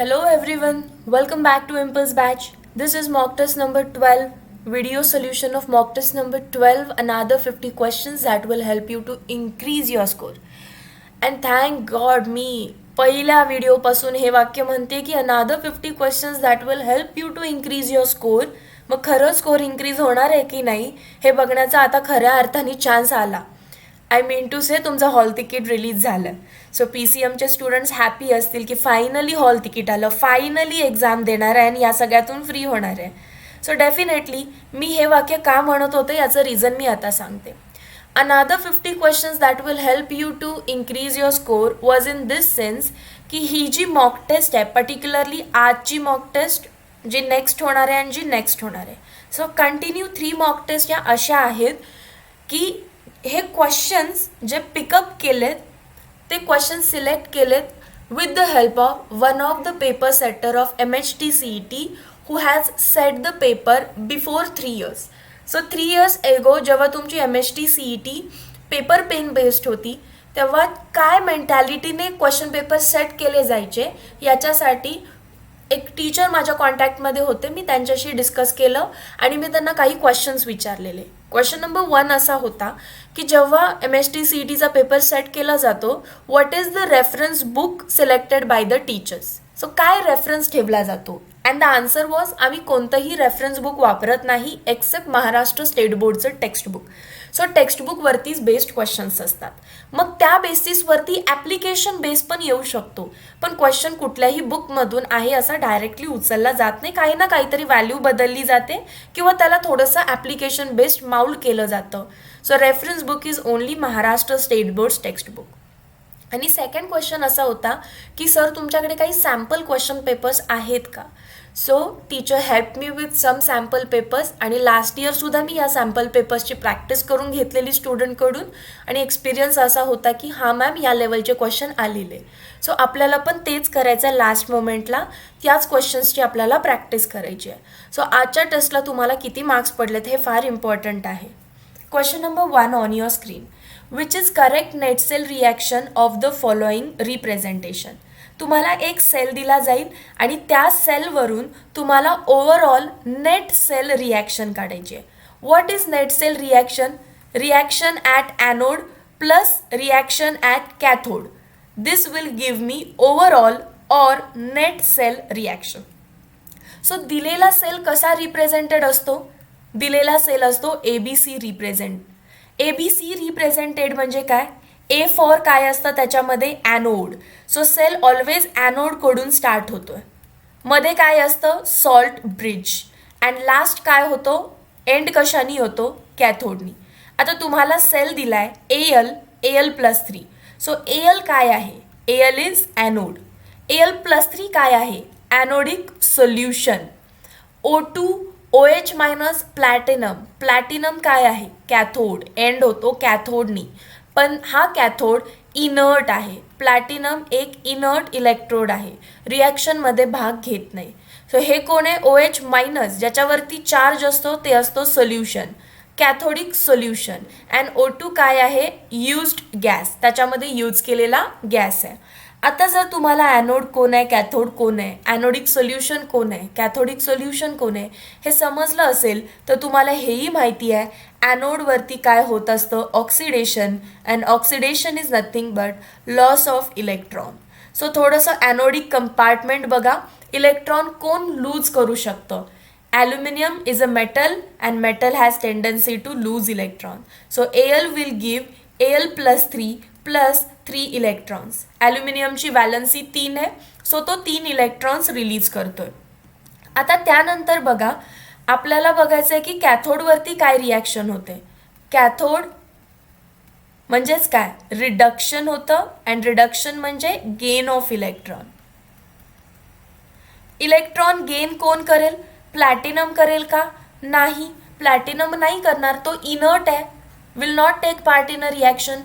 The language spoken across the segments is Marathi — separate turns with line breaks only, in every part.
Hello everyone, welcome back to Impulse Batch. This is mock test number 12, video solution of mock test number 12, another 50 questions that will help you to increase your score. And thank God मी पहिल्या व्हिडिओपासून हे वाक्य म्हणते की another 50 questions that will help you to increase your score. मग खरं स्कोर इन्क्रीज होणार आहे की नाही हे बघण्याचा आता खऱ्या अर्थाने चान्स आला. आय मीन टू से तुमचं हॉल तिकीट रिलीज झालं. So P C एमचे students happy असतील की फायनली हॉल तिकीट आलं, फायनली एक्झाम देणार आहे आणि या सगळ्यातून फ्री होणार आहे. सो डेफिनेटली मी हे वाक्य का म्हणत होते याचं रिझन मी आता सांगते. Another 50 questions that will help you to increase your score was in this sense की ही जी मॉक टेस्ट आहे पर्टिक्युलरली आजची मॉक टेस्ट जी नेक्स्ट होणार आहे आणि जी नेक्स्ट होणार आहे. सो कंटिन्यू 3 मॉक टेस्ट या अशा आहेत की हे क्वेश्चन्स जे पिकअप केलेत ते क्वेश्चन्स सिलेक्ट केलेत with the help of one of the paper setter of MHT-CET who has set the paper before 3 years. So 3 years एगो जेव्हा तुमची MHT-CET पेपर पेन बेस्ड होती तेव्हा काय मेंटॅलिटीने क्वेश्चन पेपर सेट केले जायचे याच्यासाठी एक टीचर माझ्या कॉन्टॅक्टमध्ये होते. मी त्यांच्याशी डिस्कस केलं आणि मी त्यांना काही क्वेश्चन्स विचारलेले. क्वेश्चन नंबर 1 असा होता की जेव्हा MHT-CETचा पेपर सेट केला जातो what is the reference book selected by the teachers. So काय रेफरन्स ठेवला जातो अँड द आन्सर वॉज आम्ही कोणतंही रेफरन्स बुक वापरत नाही एक्सेप्ट महाराष्ट्र स्टेट बोर्डचं टेक्स्टबुक. सो टेक्स्टबुकवरतीच बेस्ड क्वेश्चन्स असतात. मग त्या बेसिसवरती ॲप्लिकेशन बेस पण येऊ शकतो, पण क्वेश्चन कुठल्याही बुकमधून आहे असा डायरेक्टली उचलला जात नाही. काही ना काहीतरी व्हॅल्यू बदलली जाते किंवा त्याला थोडंसं ॲप्लिकेशन बेस्ड माउल्ड केलं जातं. So reference book is only Maharashtra state boards textbook. आणि सेकंड क्वेश्चन असा होता की सर तुमच्याकडे काही सॅम्पल क्वेश्चन पेपर्स आहेत का. So teacher help me with some sample papers आणि लास्ट इयरसुद्धा मी या सॅम्पल पेपर्सची प्रॅक्टिस करून घेतलेली स्टुडंटकडून आणि एक्सपिरियन्स असा होता की हां मॅम या लेवलचे क्वेश्चन आलेले. सो आपल्याला पण तेच करायचं आहे लास्ट मोमेंटला, त्याच क्वेश्चन्सची आपल्याला प्रॅक्टिस करायची आहे. सो आजच्या टेस्टला तुम्हाला किती मार्क्स पडलेत हे फार इम्पॉर्टंट आहे. Question number 1 on your screen. Which is correct net cell reaction of the following representation. तुम्हाला एक सेल दिला जाईल आणि त्या सेलवरून तुम्हाला ओव्हरऑल नेट सेल रिॲक्शन काढायची आहे. What is net cell reaction. Reaction at anode plus reaction at cathode. This will give me overall or net cell reaction. So दिलेला सेल कसा रिप्रेझेंटेड असतो. दिलेला सेल असतो ABC रिप्रेझेंट. ABC रिप्रेझेंटेड म्हणजे काय. ए फॉर काय असतं त्याच्यामध्ये ॲनोड. सो सेल ऑलवेज ॲनोडकडून स्टार्ट होतो आहे. मध्ये काय असतं सॉल्ट ब्रिज अँड लास्ट काय होतो एंड कशानी होतो कॅथोडनी. आता तुम्हाला सेल दिला आहे AL+3. सो AL काय आहे AL इज ॲनोड. AL+3 काय आहे anodic solution. O2 OH- platinum. Platinum काय आहे कॅथोड एंड होतो कॅथोडनी, पण हा कॅथोड इनर्ट आहे. प्लॅटिनम एक इनर्ट इलेक्ट्रोड आहे, रिॲक्शनमध्ये भाग घेत नाही. सो हे कोण आहे OH- ज्याच्यावरती चार्ज असतो ते असतो solution cathodic solution. And O2 काय आहे युज्ड गॅस, त्याच्यामध्ये यूज केलेला गॅस आहे. आता जर तुम्हाला ॲनोड कोण आहे कॅथोड कोण आहे ॲनोडिक सोल्युशन कोण आहे कॅथोडिक सोल्युशन कोण आहे हे समजलं असेल तर तुम्हाला हेही माहिती आहे ॲनोडवरती काय होत असतं oxidation. And oxidation is nothing but loss of electron. So थोडंसं ॲनोडिक कंपार्टमेंट बघा. इलेक्ट्रॉन कोण लूज करू शकतं. Aluminium is a metal and metal has tendency to lose electron. So AL will give AL+3 plus 3 electrons. ॲल्युमिनियमची व्हॅलन्सी 3 आहे सो तो 3 इलेक्ट्रॉन्स रिलीज करतोय. आता त्यानंतर बघा आपल्याला बघायचं आहे की कॅथोडवरती काय रिॲक्शन होते. कॅथोड म्हणजेच काय रिडक्शन होतं अँड रिडक्शन म्हणजे gain of electron. Electron gain कोण करेल प्लॅटिनम करेल का नाही. प्लॅटिनम नाही करणार, तो इनर्ट आहे, will not take part in a reaction.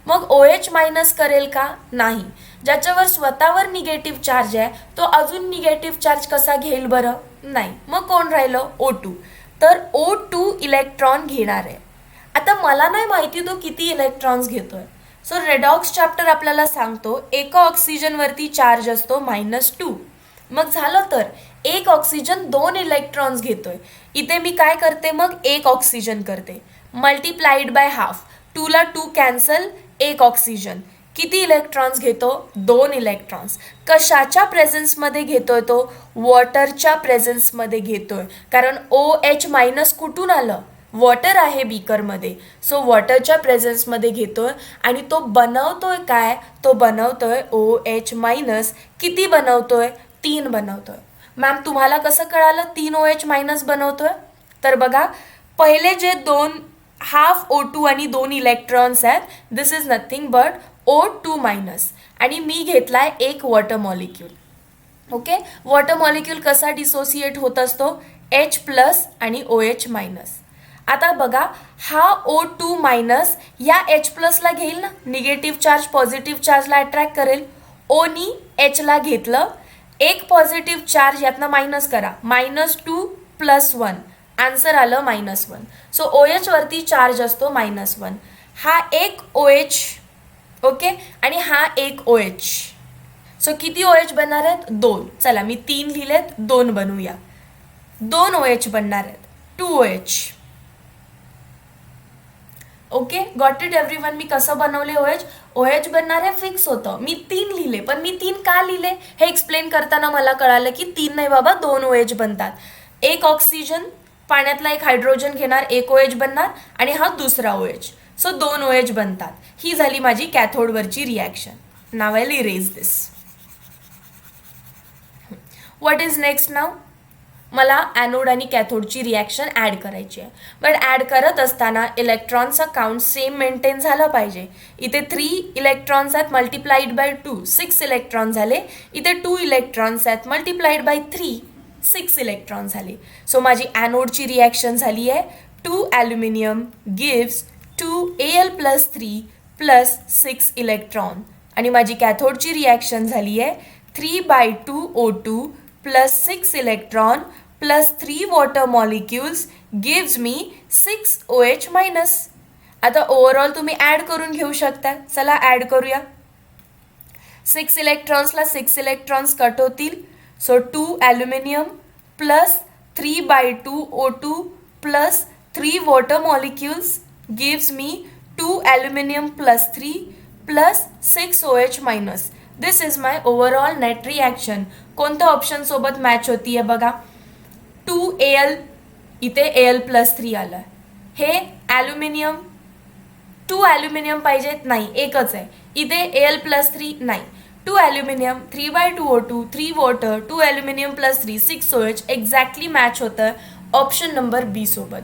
मग OH- करेल का नाही. ज्याच्यावर स्वतःवर निगेटिव्ह चार्ज आहे तो अजून निगेटिव्ह चार्ज कसा घेईल बरं नाही. मग कोण राहिलं O2. तर O2 इलेक्ट्रॉन घेणार आहे. आता मला नाही माहिती तो किती इलेक्ट्रॉन्स घेतोय. सो रेडॉक्स चॅप्टर आपल्याला सांगतो एका ऑक्सिजनवरती चार्ज असतो -2 मग झालं तर एक ऑक्सिजन 2 इलेक्ट्रॉन्स घेतोय. इथे मी काय करते, मग एक ऑक्सिजन करते, मल्टिप्लाइड बाय हाफ. 2 ला 2 कॅन्सल, एक ऑक्सिजन किती इलेक्ट्रॉन्स घेतो, 2 इलेक्ट्रॉन्स. कशाच्या प्रेझेन्समध्ये घेतोय तो, वॉटरच्या प्रेझेन्समध्ये घेतोय, कारण OH मायनस कुठून आलं, वॉटर आहे बीकरमध्ये. सो वॉटरच्या प्रेझेन्समध्ये घेतोय आणि तो बनवतोय काय, तो बनवतोय OH मायनस. किती बनवतोय, 3 बनवतोय. मॅम तुम्हाला कसं कळालं 3 OH मायनस बनवतोय, तर बघा पहिले जे 2 हाफ O2 आणि 2 इलेक्ट्रॉन्स आहेत, this is nothing but O2 minus, आणि मी घेतलाय एक water molecule. Okay, water molecule कसा डिसोसिएट होत असतो, H प्लस आणि OH मायनस. आता बघा हा O2 मायनस या H प्लसला घेईल ना, निगेटिव्ह चार्ज पॉझिटिव्ह चार्जला अट्रॅक्ट करेल. ओनी Hला घेतलं, एक पॉझिटिव्ह चार्ज यातनं मायनस करा, -2 + 1, आन्सर आलं -1. सो OH वरती चार्ज असतो -1. हा एक OH, ओके, आणि हा एक OH. सो किती OH बनणार आहेत, 2. चला मी 3 लिहिलेत, 2 बनवूया. 2 OH बनणार आहेत, 2 OH. Okay, got it everyone. मी कसं बनवले OH बनणार आहे फिक्स होतं. मी 3 लिहिले, पण मी 3 का लिहिले हे एक्सप्लेन करताना मला कळालं की 3 नाही बाबा, 2 OH बनतात. एक ऑक्सिजन पाण्यातला एक हायड्रोजन घेणार, एक OH बनणार, आणि हा दुसरा OH. सो 2 OH बनतात. ही झाली माझी कॅथोडवरची रिॲक्शन. नाव I will erase this. What is next नाव, मला ॲनोड आणि कॅथोडची रिॲक्शन ॲड करायची आहे. बट ॲड करत असताना इलेक्ट्रॉनचा काउंट सेम मेंटेन झालं पाहिजे. इथे 3 इलेक्ट्रॉन्स आहेत, मल्टिप्लाइड बाय 2 6 इलेक्ट्रॉन झाले. इथे 2 इलेक्ट्रॉन्स आहेत, मल्टिप्लाइड बाय 3 6 इलेक्ट्रॉन झाले. सो माझी ॲनोडची रिॲक्शन झाली आहे 2 ॲल्युमिनियम गिव्स 2 Al+3 + 6 इलेक्ट्रॉन, आणि माझी कॅथोडची रिॲक्शन झाली आहे 3/2 O2 + 6 electron + 3 water molecules gives me 6 OH minus. आता ओव्हरऑल तुम्ही ॲड करून घेऊ शकता. चला ॲड करूया. 6 इलेक्ट्रॉन्सला 6 इलेक्ट्रॉन्स कट होतील. So 2 aluminium + 3/2 O2 + 3 water molecules gives me 2 aluminium + 3 + 6 OH minus. This is my overall net reaction. कोणत्या ऑप्शन सोबत मॅच होतीये बघा, 2 Al, इथे Al+3 आलं. हे ॲल्युमिनियम, 2 ॲल्युमिनियम पाहिजेत, नाही एकच आहे. इथे Al+3 नाही, 2 aluminium 3/2 O2 3 water 2 aluminium + 3 6 OH exactly match होतं ऑप्शन नंबर बी सोबत.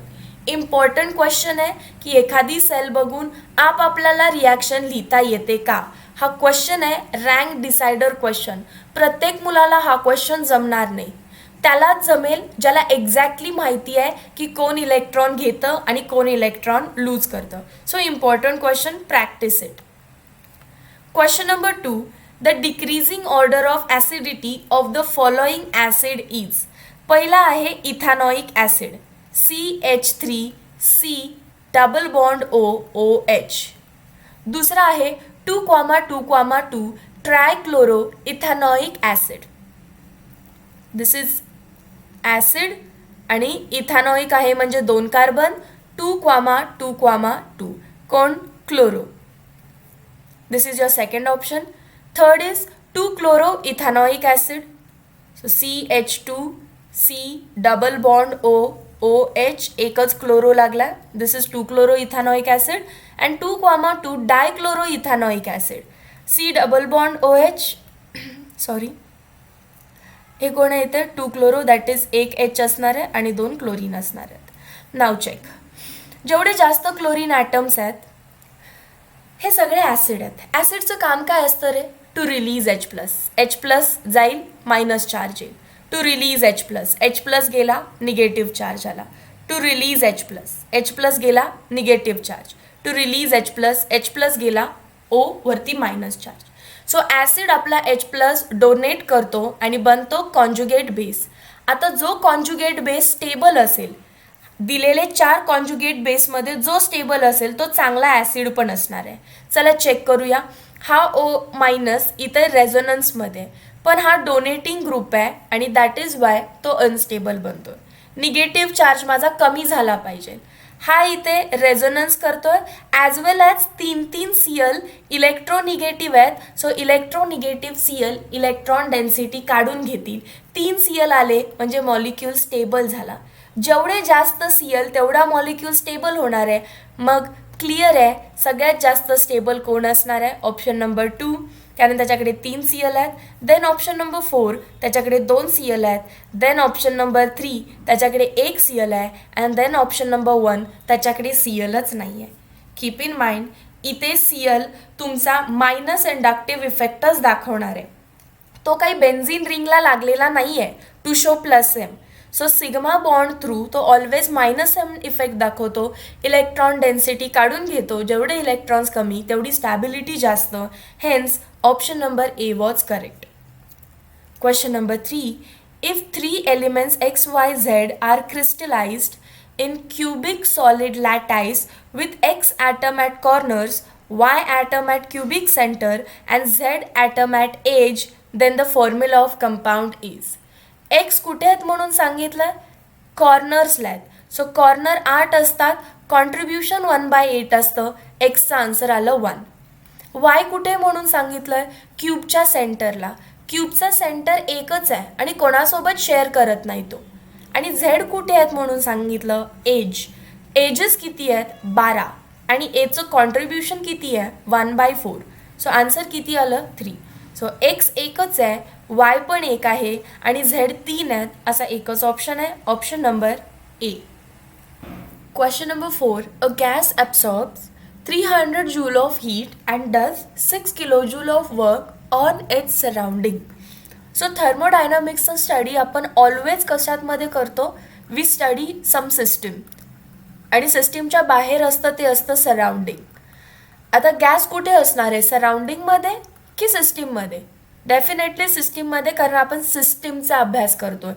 इम्पॉर्टंट क्वेश्चन आहे की एखादी सेल बघून आपल्याला रिॲक्शन लिहिता येते का, हा क्वेश्चन आहे रँक डिसायडर क्वेश्चन. प्रत्येक मुलाला हा क्वेश्चन जमणार नाही, त्यालाच जमेल ज्याला एक्झॅक्टली माहिती आहे की कोण इलेक्ट्रॉन घेतं आणि कोण इलेक्ट्रॉन लूज करतं. So important question, practice it. Question number 2, the decreasing order of acidity of the following acid is. पहिला आहे ethanoic acid, CH3C double bond OH. दुसरा आहे 2,2,2 trichloro ethanoic acid. This is acid आणि इथॅनॉइक आहे म्हणजे 2 कार्बन, 2,2,2 कोण, chloro. This is your second option. Third is 2 chloroethanoic acid. So CH2C double bond OH, एकच क्लोरो लागला. दिस is 2 chloroethanoic acid and 2,2 dichloroethanoic acid. C double bond OH, sorry हे कोण आहे इथे 2 क्लोरो, दॅट इज एक H असणार आहे आणि 2 क्लोरीन असणार आहेत. नाव चेक. जेवढे जास्त क्लोरीन ॲटम्स आहेत हे सगळे ॲसिड आहेत. ॲसिडचं काम काय असतं रे, टू रिलीज H+. जाईल मायनस चार्ज येईल. To release H+. गेला निगेटिव्ह चार्ज आला. To release H+. गेला negative charge. To release H+. गेला O वरती मायनस चार्ज. सो ॲसिड आपला H+ डोनेट करतो आणि बनतो कॉन्जुगेट बेस. आता जो कॉन्जुगेट बेस स्टेबल असेल, दिलेले 4 कॉन्जुगेट बेसमध्ये जो स्टेबल असेल तो चांगला ॲसिड पण असणार आहे. चला चेक करूया. हा O- इथे रेझोनन्समध्ये पण हा डोनेटिंग ग्रुप आहे आणि दॅट इज वाय तो अनस्टेबल बनतोय. निगेटिव्ह चार्ज माझा कमी झाला पाहिजे. हा इथे रेझोनन्स करतोय ॲज वेल ॲज 3 Cl इलेक्ट्रोनिगेटिव्ह आहेत. सो इलेक्ट्रोनिगेटिव्ह Cl इलेक्ट्रॉन डेन्सिटी काढून घेतील. 3 Cl आले म्हणजे मॉलिक्यूल स्टेबल झाला. जेवढे जास्त Cl तेवढा मॉलिक्यूल स्टेबल होणार आहे. मग क्लिअर आहे सगळ्यात जास्त स्टेबल कोण असणार आहे? ऑप्शन नंबर 2, कारण त्याच्याकडे 3 Cl आहेत. देन ऑप्शन नंबर 4 त्याच्याकडे 2 Cl आहेत. देन ऑप्शन नंबर 3 त्याच्याकडे 1 Cl आहे. अँड देन ऑप्शन नंबर 1 त्याच्याकडे Clच नाही आहे. कीप इन माइंड इथे Cl तुमचा मायनस इंडक्टिव्ह इफेक्टच दाखवणार आहे. तो काही बेन्झिन रिंगला लागलेला नाही आहे to show +M. So sigma bond through तो ऑलवेज -M इफेक्ट दाखवतो. इलेक्ट्रॉन डेन्सिटी काढून घेतो. जेवढे इलेक्ट्रॉन्स कमी तेवढी स्टॅबिलिटी जास्त. Hence option number A was correct. Question number 3. If 3 elements X, Y, Z are crystallized in cubic solid lattice with X atom at corners, Y atom at cubic center and Z atom at edge, then the formula of compound is. X कुठे आहेत म्हणून सांगितलं? कॉर्नर्सला आहेत. सो कॉर्नर 8 असतात. कॉन्ट्रीब्युशन 1/8 असतं. एक्सचं आन्सर आलं 1. वाय कुठे म्हणून सांगितलंय? क्यूबच्या सेंटरला. क्यूबचा सेंटर एकच आहे आणि कोणासोबत शेअर करत नाही तो. आणि झेड कुठे आहेत म्हणून सांगितलं? एज. एजेस किती आहेत? 12 आणि एचं कॉन्ट्रीब्युशन किती आहे? 1/4. सो आन्सर किती आलं? 3. सो एक्स एकच आहे, वाय पण एक आहे आणि झेड 3 आहेत. असा एकच ऑप्शन आहे. Option number A. Question number 4. A gas absorbs 300 joule of heat and does 6 kilojoule of work on its surrounding. So thermodynamicsचा स्टडी आपण ऑलवेज कशामध्ये करतो? वी स्टडी सम सिस्टीम आणि सिस्टीमच्या बाहेर असतं ते असतं सराउंडिंग. आता गॅस कुठे असणार आहे? सराउंडिंगमध्ये की सिस्टीममध्ये? डेफिनेटली सिस्टीममध्ये, कारण आपण सिस्टीमचा अभ्यास करतोय.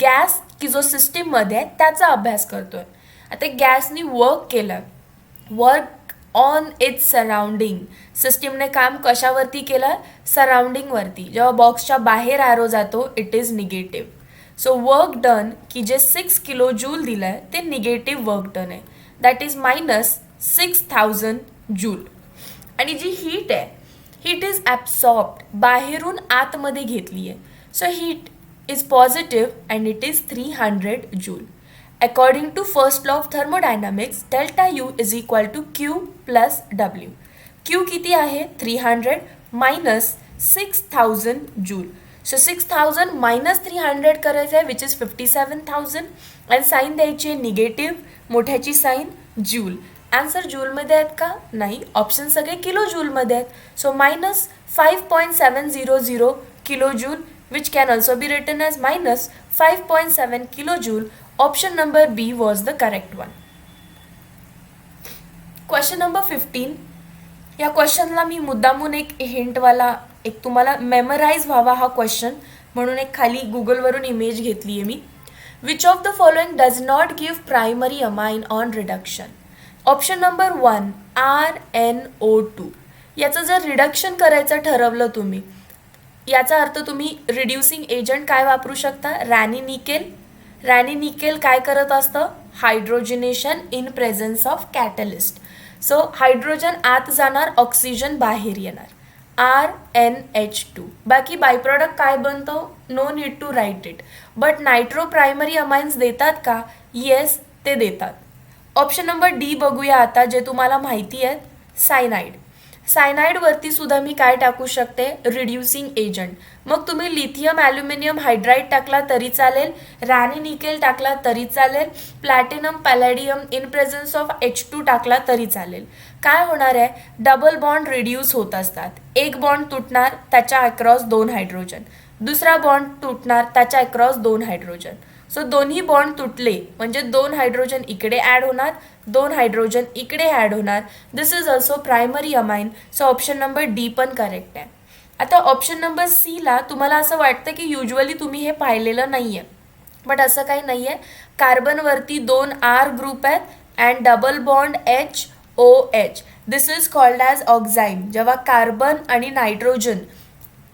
गॅस की जो सिस्टीममध्ये आहे त्याचा अभ्यास करतोय. आता गॅसनी वर्क केलं, वर्क ऑन इट्स सराउंडिंग. सिस्टीमने काम कशावरती केलं? सराउंडिंगवरती. जेव्हा बॉक्सच्या बाहेर ॲरो जातो it is negative. So work done की जे 6 किलोजूल दिलं आहे ते निगेटिव्ह वर्क डन आहे. That is -6000 joule. आणि जी हीट आहे, हीट इज ॲब्सॉर्ब्ड, बाहेरून आतमध्ये घेतली आहे. So heat is positive and it is 300 joule. According to first law of thermodynamics, delta U is equal to Q plus W. Q किती आहे? 300 minus 6000 joule. So 6000 minus 300 करायचं आहे which is 57,000 आणि साईन द्यायची आहे निगेटिव्ह, मोठ्याची साईन जूल. आन्सर जूलमध्ये आहेत का? नाही. ऑप्शन सगळे किलो जूलमध्ये आहेत. So -5.700 kilo joule which can also be written as -5.7 kilojoule. Option number B was the correct one. Question number 15. या क्वेश्चनला मी मुद्दामून एक हिंटवाला, एक तुम्हाला मेमराईज व्हावा हा क्वेश्चन म्हणून एक खाली गुगलवरून इमेज घेतली आहे मी. Which of the following does not give primary amine on reduction? Option number 1 RnO2. याचं जर रिडक्शन करायचं ठरवलं तुम्ही, याचा अर्थ तुम्ही रिड्युसिंग एजंट काय वापरू शकता? रॅनिनिकेल. रॅनिनिकेल काय करत असतं? Hydrogenation in presence of catalyst. So hydrogen आत जाणार, ऑक्सिजन बाहेर येणार. RnH2. बाकी बाय प्रॉडक्ट काय बनतो? No need to write it. But nitro primary amines देतात का? येस, ते देतात. ऑप्शन नंबर D बघूया आता, जे तुम्हाला माहिती आहे. सायनाइड. सायनाइडवरती सुद्धा मी काय टाकू शकते? Reducing agent. मग तुम्ही लिथियम ॲल्युमिनियम हायड्राईड टाकला तरी चालेल, रॅनिनिकेल टाकला तरी चालेल, platinum palladium in presence of H2 टाकला तरी चालेल. काय होणार आहे? डबल बॉन्ड रिड्यूस होत असतात. एक बॉन्ड तुटणार, त्याच्या अक्रॉस 2 हायड्रोजन. दुसरा बॉन्ड तुटणार, त्याच्या अक्रॉस 2 हायड्रोजन. सो दोन्ही बॉन्ड तुटले म्हणजे 2 हायड्रोजन इकडे ॲड होणार, 2 हायड्रोजन इकडे ॲड होणार. This is also primary amine. So option number D पण करेक्ट आहे. आता ऑप्शन नंबर Cला तुम्हाला असं वाटतं की युजली तुम्ही हे पाहिलेलं नाही आहे, बट असं काही नाही आहे. कार्बनवरती 2 R ग्रुप आहेत and double bond HOH. This is called as oxime. जेव्हा कार्बन आणि नायट्रोजन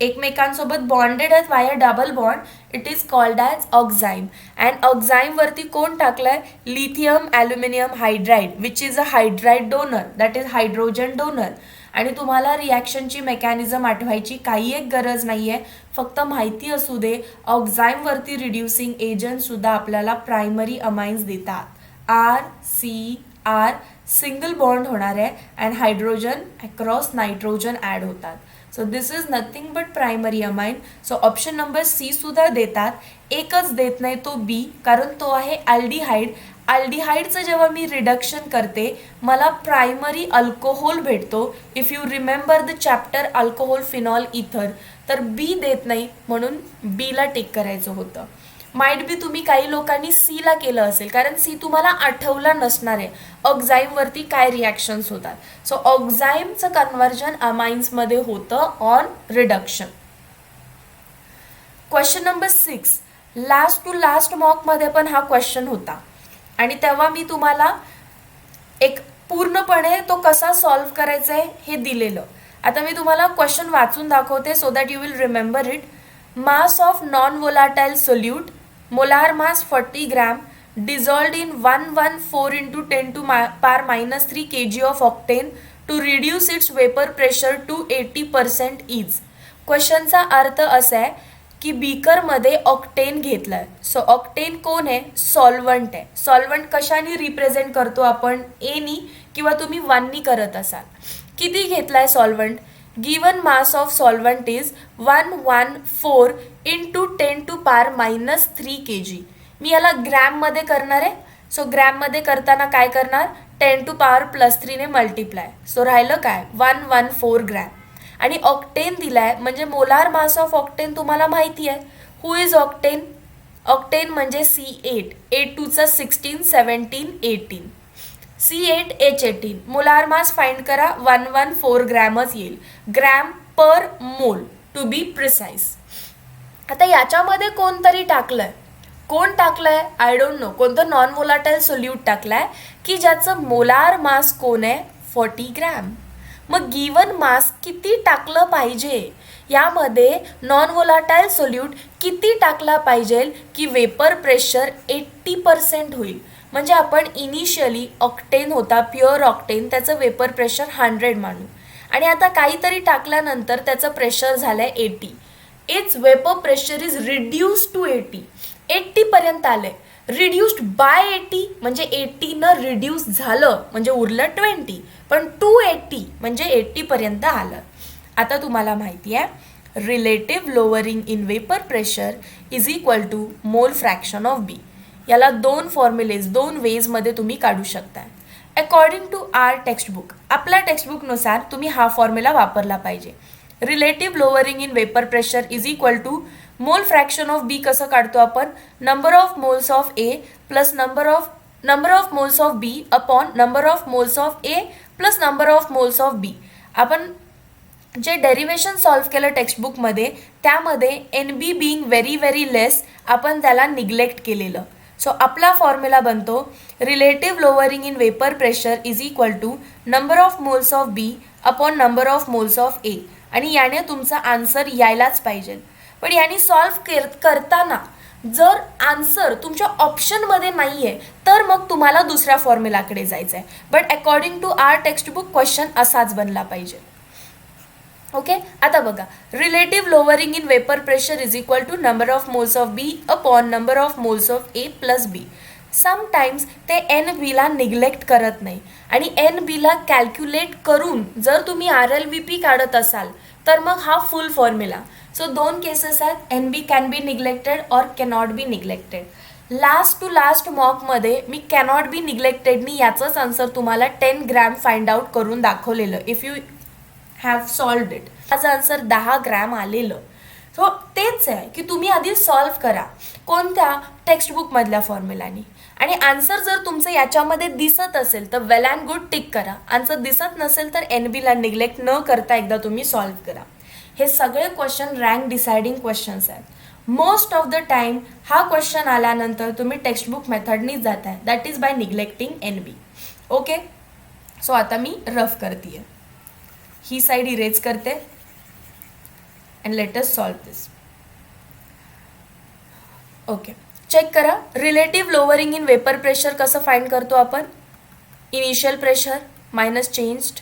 एकमेकांसोबत बॉन्डेड आहेत via double bond, it is called as oxime. And ऑक्झाईमवरती कोण टाकलंय? Lithium aluminium hydride, which is a hydride donor, that is hydrogen donor. आणि तुम्हाला रिॲक्शनची मेकॅनिझम आठवायची काही एक गरज नाही आहे, फक्त माहिती असू दे ऑक्झाईमवरती रिड्युसिंग एजंटसुद्धा आपल्याला प्रायमरी अमाइन्स देतात. RCR सिंगल बॉन्ड होणार आहे and hydrogen across nitrogen add होतात. So this is nothing but primary amine. So option number C सुद्धा देतात, एकच देत नाही तो बी, कारण तो आहे अल्डिहाइड. अल्डिहाइडचं जेव्हा मी रिडक्शन करते मला प्रायमरी अल्कोहोल भेटतो. If you remember the chapter alcohol phenol इथर, तर बी देत नाही म्हणून बीला टिक करायचं होतं. माइट बी तुम्ही काही लोकांनी सीला केलं असेल, कारण सी तुम्हाला आठवला नसणार आहे ऑक्झाईमवरती काय रिॲक्शन्स होतात. सो ऑक्झाईमचं कन्व्हर्जन अमाइन्समध्ये होतं on reduction. Question number 6, last to last मॉकमध्ये पण हा क्वेश्चन होता आणि तेव्हा मी तुम्हाला एक पूर्णपणे तो कसा सॉल्व्ह करायचा आहे हे दिलेलं. आता मी तुम्हाला क्वेश्चन वाचून दाखवते so that you will remember it. Mass of non volatile solute, molar mass 40 gram, dissolved in 114 into 10 to power minus 3 kg of octane to reduce its vapor pressure to 80% is. क्वेश्चनचा अर्थ असा आहे की बीकरमध्ये ऑक्टेन घेतलं आहे. सो ऑक्टेन कोण आहे? सॉल्वंट आहे. सॉल्वंट कशाने रिप्रेझेंट करतो आपण? एनी किंवा तुम्ही वननी करत असाल. किती घेतला आहे solvent? Given mass of solvent is 114 into 10 to power minus 3 kg. मी याला ग्रॅममध्ये करणार आहे. सो ग्रॅममध्ये करताना काय करणार? 10 to power plus 3 ने मल्टिप्लाय. सो राहिलं काय? 114 ग्रॅम. आणि ऑक्टेन दिलाय म्हणजे मोलार मास ऑफ ऑक्टेन तुम्हाला माहिती आहे. हु इज ऑक्टेन? ऑक्टेन म्हणजे C8. 8 2 16, 17, 18. C8H18. Molar mass find करा, 114 ग्रॅमच येईल. ग्रॅम पर मोल टू बी प्रिसाइज. आता याच्यामध्ये कोणतरी टाकलंय. कोण टाकलंय? I don't know. कोणतं नॉन वोलाटाईल सोल्यूट टाकलाय की ज्याचं मोलार मास कोण आहे? 40 ग्रॅम. मग गिवन मास किती टाकलं पाहिजे? यामध्ये नॉन वोलाटाईल सोल्यूट किती टाकला पाहिजे की वेपर प्रेशर 80% होईल? म्हणजे आपण इनिशियली ऑक्टेन होता प्युअर ऑक्टेन, त्याचं वेपर प्रेशर 100 मानू आणि आता काहीतरी टाकल्यानंतर त्याचं प्रेशर झालं आहे 80. It's vapour pressure is reduce to 80. 80पर्यंत आलं आहे. रिड्यूस्ड बाय 80 म्हणजे 80नं रिड्यूस झालं म्हणजे उरलं 20, पण 280 म्हणजे 80पर्यंत आलं. आता तुम्हाला माहिती आहे relative lowering in vapour pressure is equal to mole fraction of B. याला दोन फॉर्म्युलेज, दोन वेजमध्ये तुम्ही काढू शकता. अकॉर्डिंग टू आर टेक्स्टबुक, आपल्या टेक्स्टबुकनुसार तुम्ही हा फॉर्म्युला वापरला पाहिजे. Relative lowering in vapour pressure is equal to mole fraction of B. कसं काढतो आपण? Number of moles of A plus number of moles of B upon number of moles of A plus number of moles of B. आपण जे डेरिवेशन सॉल्व्ह केलं टेक्स्टबुकमध्ये त्यामध्ये N B being very very less आपण त्याला निग्लेक्ट केलेलं. सो आपला फॉर्म्युला बनतो relative lowering in vapour pressure is equal to number of moles of B upon number of moles of A. आणि याने तुमचा आन्सर यायलाच पाहिजे. पण याने सॉल्व्ह करताना जर आन्सर तुमच्या ऑप्शनमध्ये नाही आहे तर मग तुम्हाला दुसऱ्या फॉर्म्युलाकडे जायचं आहे. But according to our textbook question असाच बनला पाहिजे. ओके, आता बघा relative lowering in vapour pressure is equal to number of moles of B upon number of moles of A plus B. Sometimes ते एन बीला निग्लेक्ट करत नाही आणि एन बीला कॅल्क्युलेट करून जर तुम्ही RLVP काढत असाल तर मग हा फुल फॉर्म्युला. सो दोन केसेस आहेत, N B can be neglected और cannot be neglected. Last to last मॉकमध्ये मी कॅनॉट बी निग्लेक्टेडनी याचंच आन्सर तुम्हाला 10 ग्रॅम फाइंड आउट करून दाखवलेलं. If you have solved it, त्याचं आन्सर 10 ग्रॅम आलेलं. सो तेच आहे की तुम्ही आधी सॉल्व्ह करा कोणत्या टेक्स्टबुकमधल्या फॉर्म्युलानी आणि आन्सर जर तुमचं याच्यामध्ये दिसत असेल तर वेल अँड गुड टिक करा. आन्सर दिसत नसेल तर NBला निग्लेक्ट न करता एकदा तुम्ही सॉल्व्ह करा. हे सगळे क्वेश्चन रँक डिसाइडिंग क्वेश्चन्स आहेत. मोस्ट ऑफ द टाइम हा क्वेश्चन आल्यानंतर तुम्ही टेक्स्टबुक मेथडनीच जात आहे, that is by neglecting NB. Okay, so आता मी रफ करते. ही साईड इरेज करते and let us solve this. Okay, check करा. Relative lowering in vapour pressure कसं फाइंड करतो आपण? Initial pressure minus changed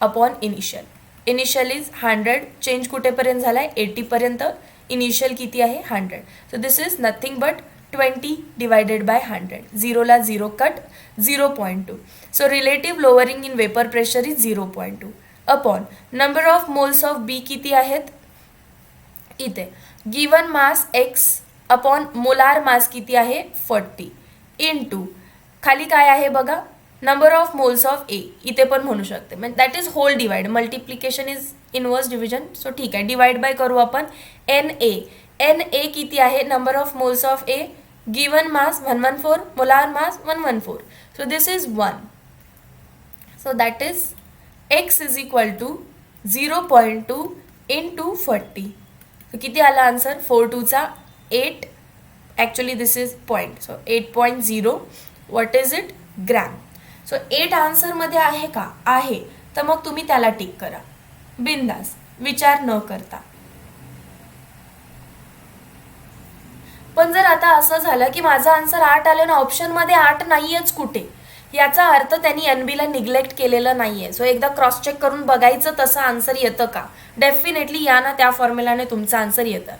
upon initial. Initial is 100, change कुठेपर्यंत झाला आहे? 80पर्यंत. इनिशियल किती आहे? 100. So this is nothing but 20 divided by 100. 0ला 0 cut, 0.2. So relative lowering in vapour pressure is 0.2 upon number of moles of B किती आहेत? इथे given mass X upon molar mass किती आहे? 40 इंटू खाली काय आहे बघा? Number of moles of A. इथे पण म्हणू शकते, म्हणजे that is whole divide. Multiplication is inverse division. So ठीक आहे, डिवाइड बाय करू आपण. N A. एन ए किती आहे? Number of moles of A. Given mass 114, molar mass 114. So this is 1. So that is x is equal to 0.2 into 40. So किती आला answer? 4 2 8. Actually this is point. So 8.0. What is it? Gram. So 8 आन्सरमध्ये आहे का? आहे. तर मग तुम्ही त्याला टिक करा बिंदास, विचार न करता. पण जर आता असं झालं की माझा आन्सर 8 आलं ना, ऑप्शनमध्ये 8 नाहीयेच कुठे, याचा अर्थ त्यांनी एनबीला निग्लेक्ट केलेलं नाहीये. सो एकदा क्रॉस चेक करून बघायचं तसं आन्सर येतं का. डेफिनेटली या ना, त्या फॉर्म्युलाने तुमचं आन्सर येतं.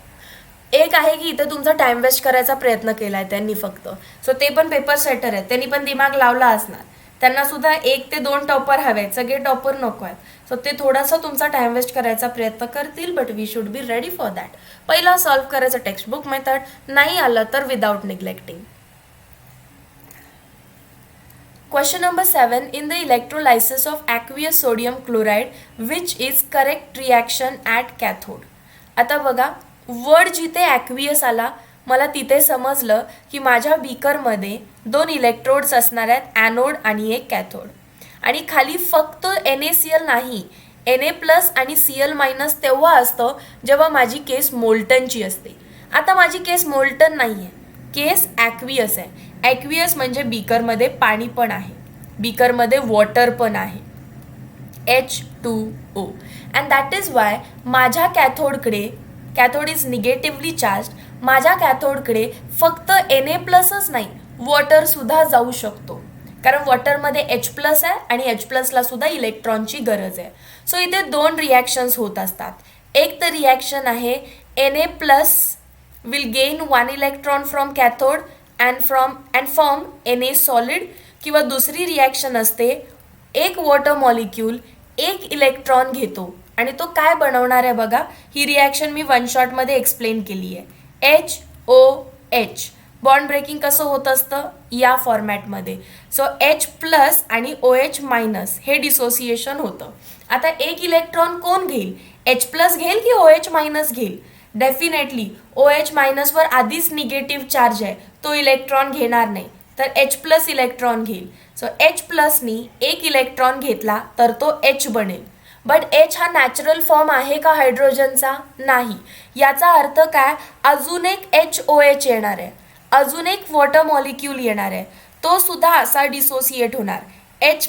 एक आहे की इथे तुमचा टाइम वेस्ट करायचा प्रयत्न केलाय त्यांनी फक्त. सो ते पण पेपर सेटर आहेत, त्यांनी पण दिमाग लावला असणार. त्यांना सुद्धा 1 ते 2 टॉपर हवेत, सगळे टॉपर नको आहेत. सो ते थोडासा तुमचा टाइम वेस्ट करायचा प्रयत्न करतील, but we should be ready for that. पहिला सॉल्व्ह करायचं टेक्स्टबुक मेथड, नाही आलं तर without neglecting. Question number 7. In the electrolysis of aqueous sodium chloride, which is correct reaction at cathode? आता बघा, वर्ड जिथे ॲक्वियस आला, मला तिथे समजलं की माझ्या बीकरमध्ये 2 इलेक्ट्रोड्स असणार आहेत, ॲनोड आणि एक कॅथोड. आणि खाली फक्त NaCl नाही, Na+ आणि Cl- तेव्हा असतं जेव्हा माझी केस मोल्टनची असते. आता माझी केस मोल्टन नाही आहे, केस ॲक्वियस आहे. ॲक्वियस म्हणजे बीकरमध्ये पाणी पण आहे, बीकरमध्ये वॉटर पण आहे, H2O. And that is Y माझ्या कॅथोडकडे, कॅथोड इज निगेटिव्हली चार्ज, माझ्या कॅथोडकडे फक्त Na+च नाही, वॉटरसुद्धा जाऊ शकतो. कारण वॉटरमध्ये H+ आहे आणि H+ला सुद्धा इलेक्ट्रॉनची गरज आहे. सो इथे 2 रिॲक्शन्स होत असतात. एक तर रिॲक्शन आहे Na+ will gain 1 electron from cathode and form Na solid. किंवा दुसरी रिॲक्शन असते, एक वॉटर मॉलिक्यूल 1 इलेक्ट्रॉन घेतो आणि तो काय बनवणार आहे बघा. ही रिॲक्शन मी 1 शॉटमध्ये एक्सप्लेन केली आहे. HOH. बॉन्ड ब्रेकिंग कसं होत असतं या फॉर्मॅटमध्ये. सो H+ आणि OH- हे डिसोसिएशन होतं. आता 1 इलेक्ट्रॉन कोण घेईल? H+ घेईल की OH- घेईल? डेफिनेटली OH- वर आधीच निगेटिव्ह चार्ज आहे, तो इलेक्ट्रॉन घेणार नाही, तर H+ इलेक्ट्रॉन घेईल. सो H+नी 1 इलेक्ट्रॉन घेतला तर तो H बनेल. बट H हा नॅचरल फॉर्म आहे का हायड्रोजनचा? नाही. याचा अर्थ काय? अजून एक HOH येणार आहे, अजून एक वॉटर मॉलिक्यूल येणार आहे, तो सुद्धा असा डिसोसिएट होणार, H+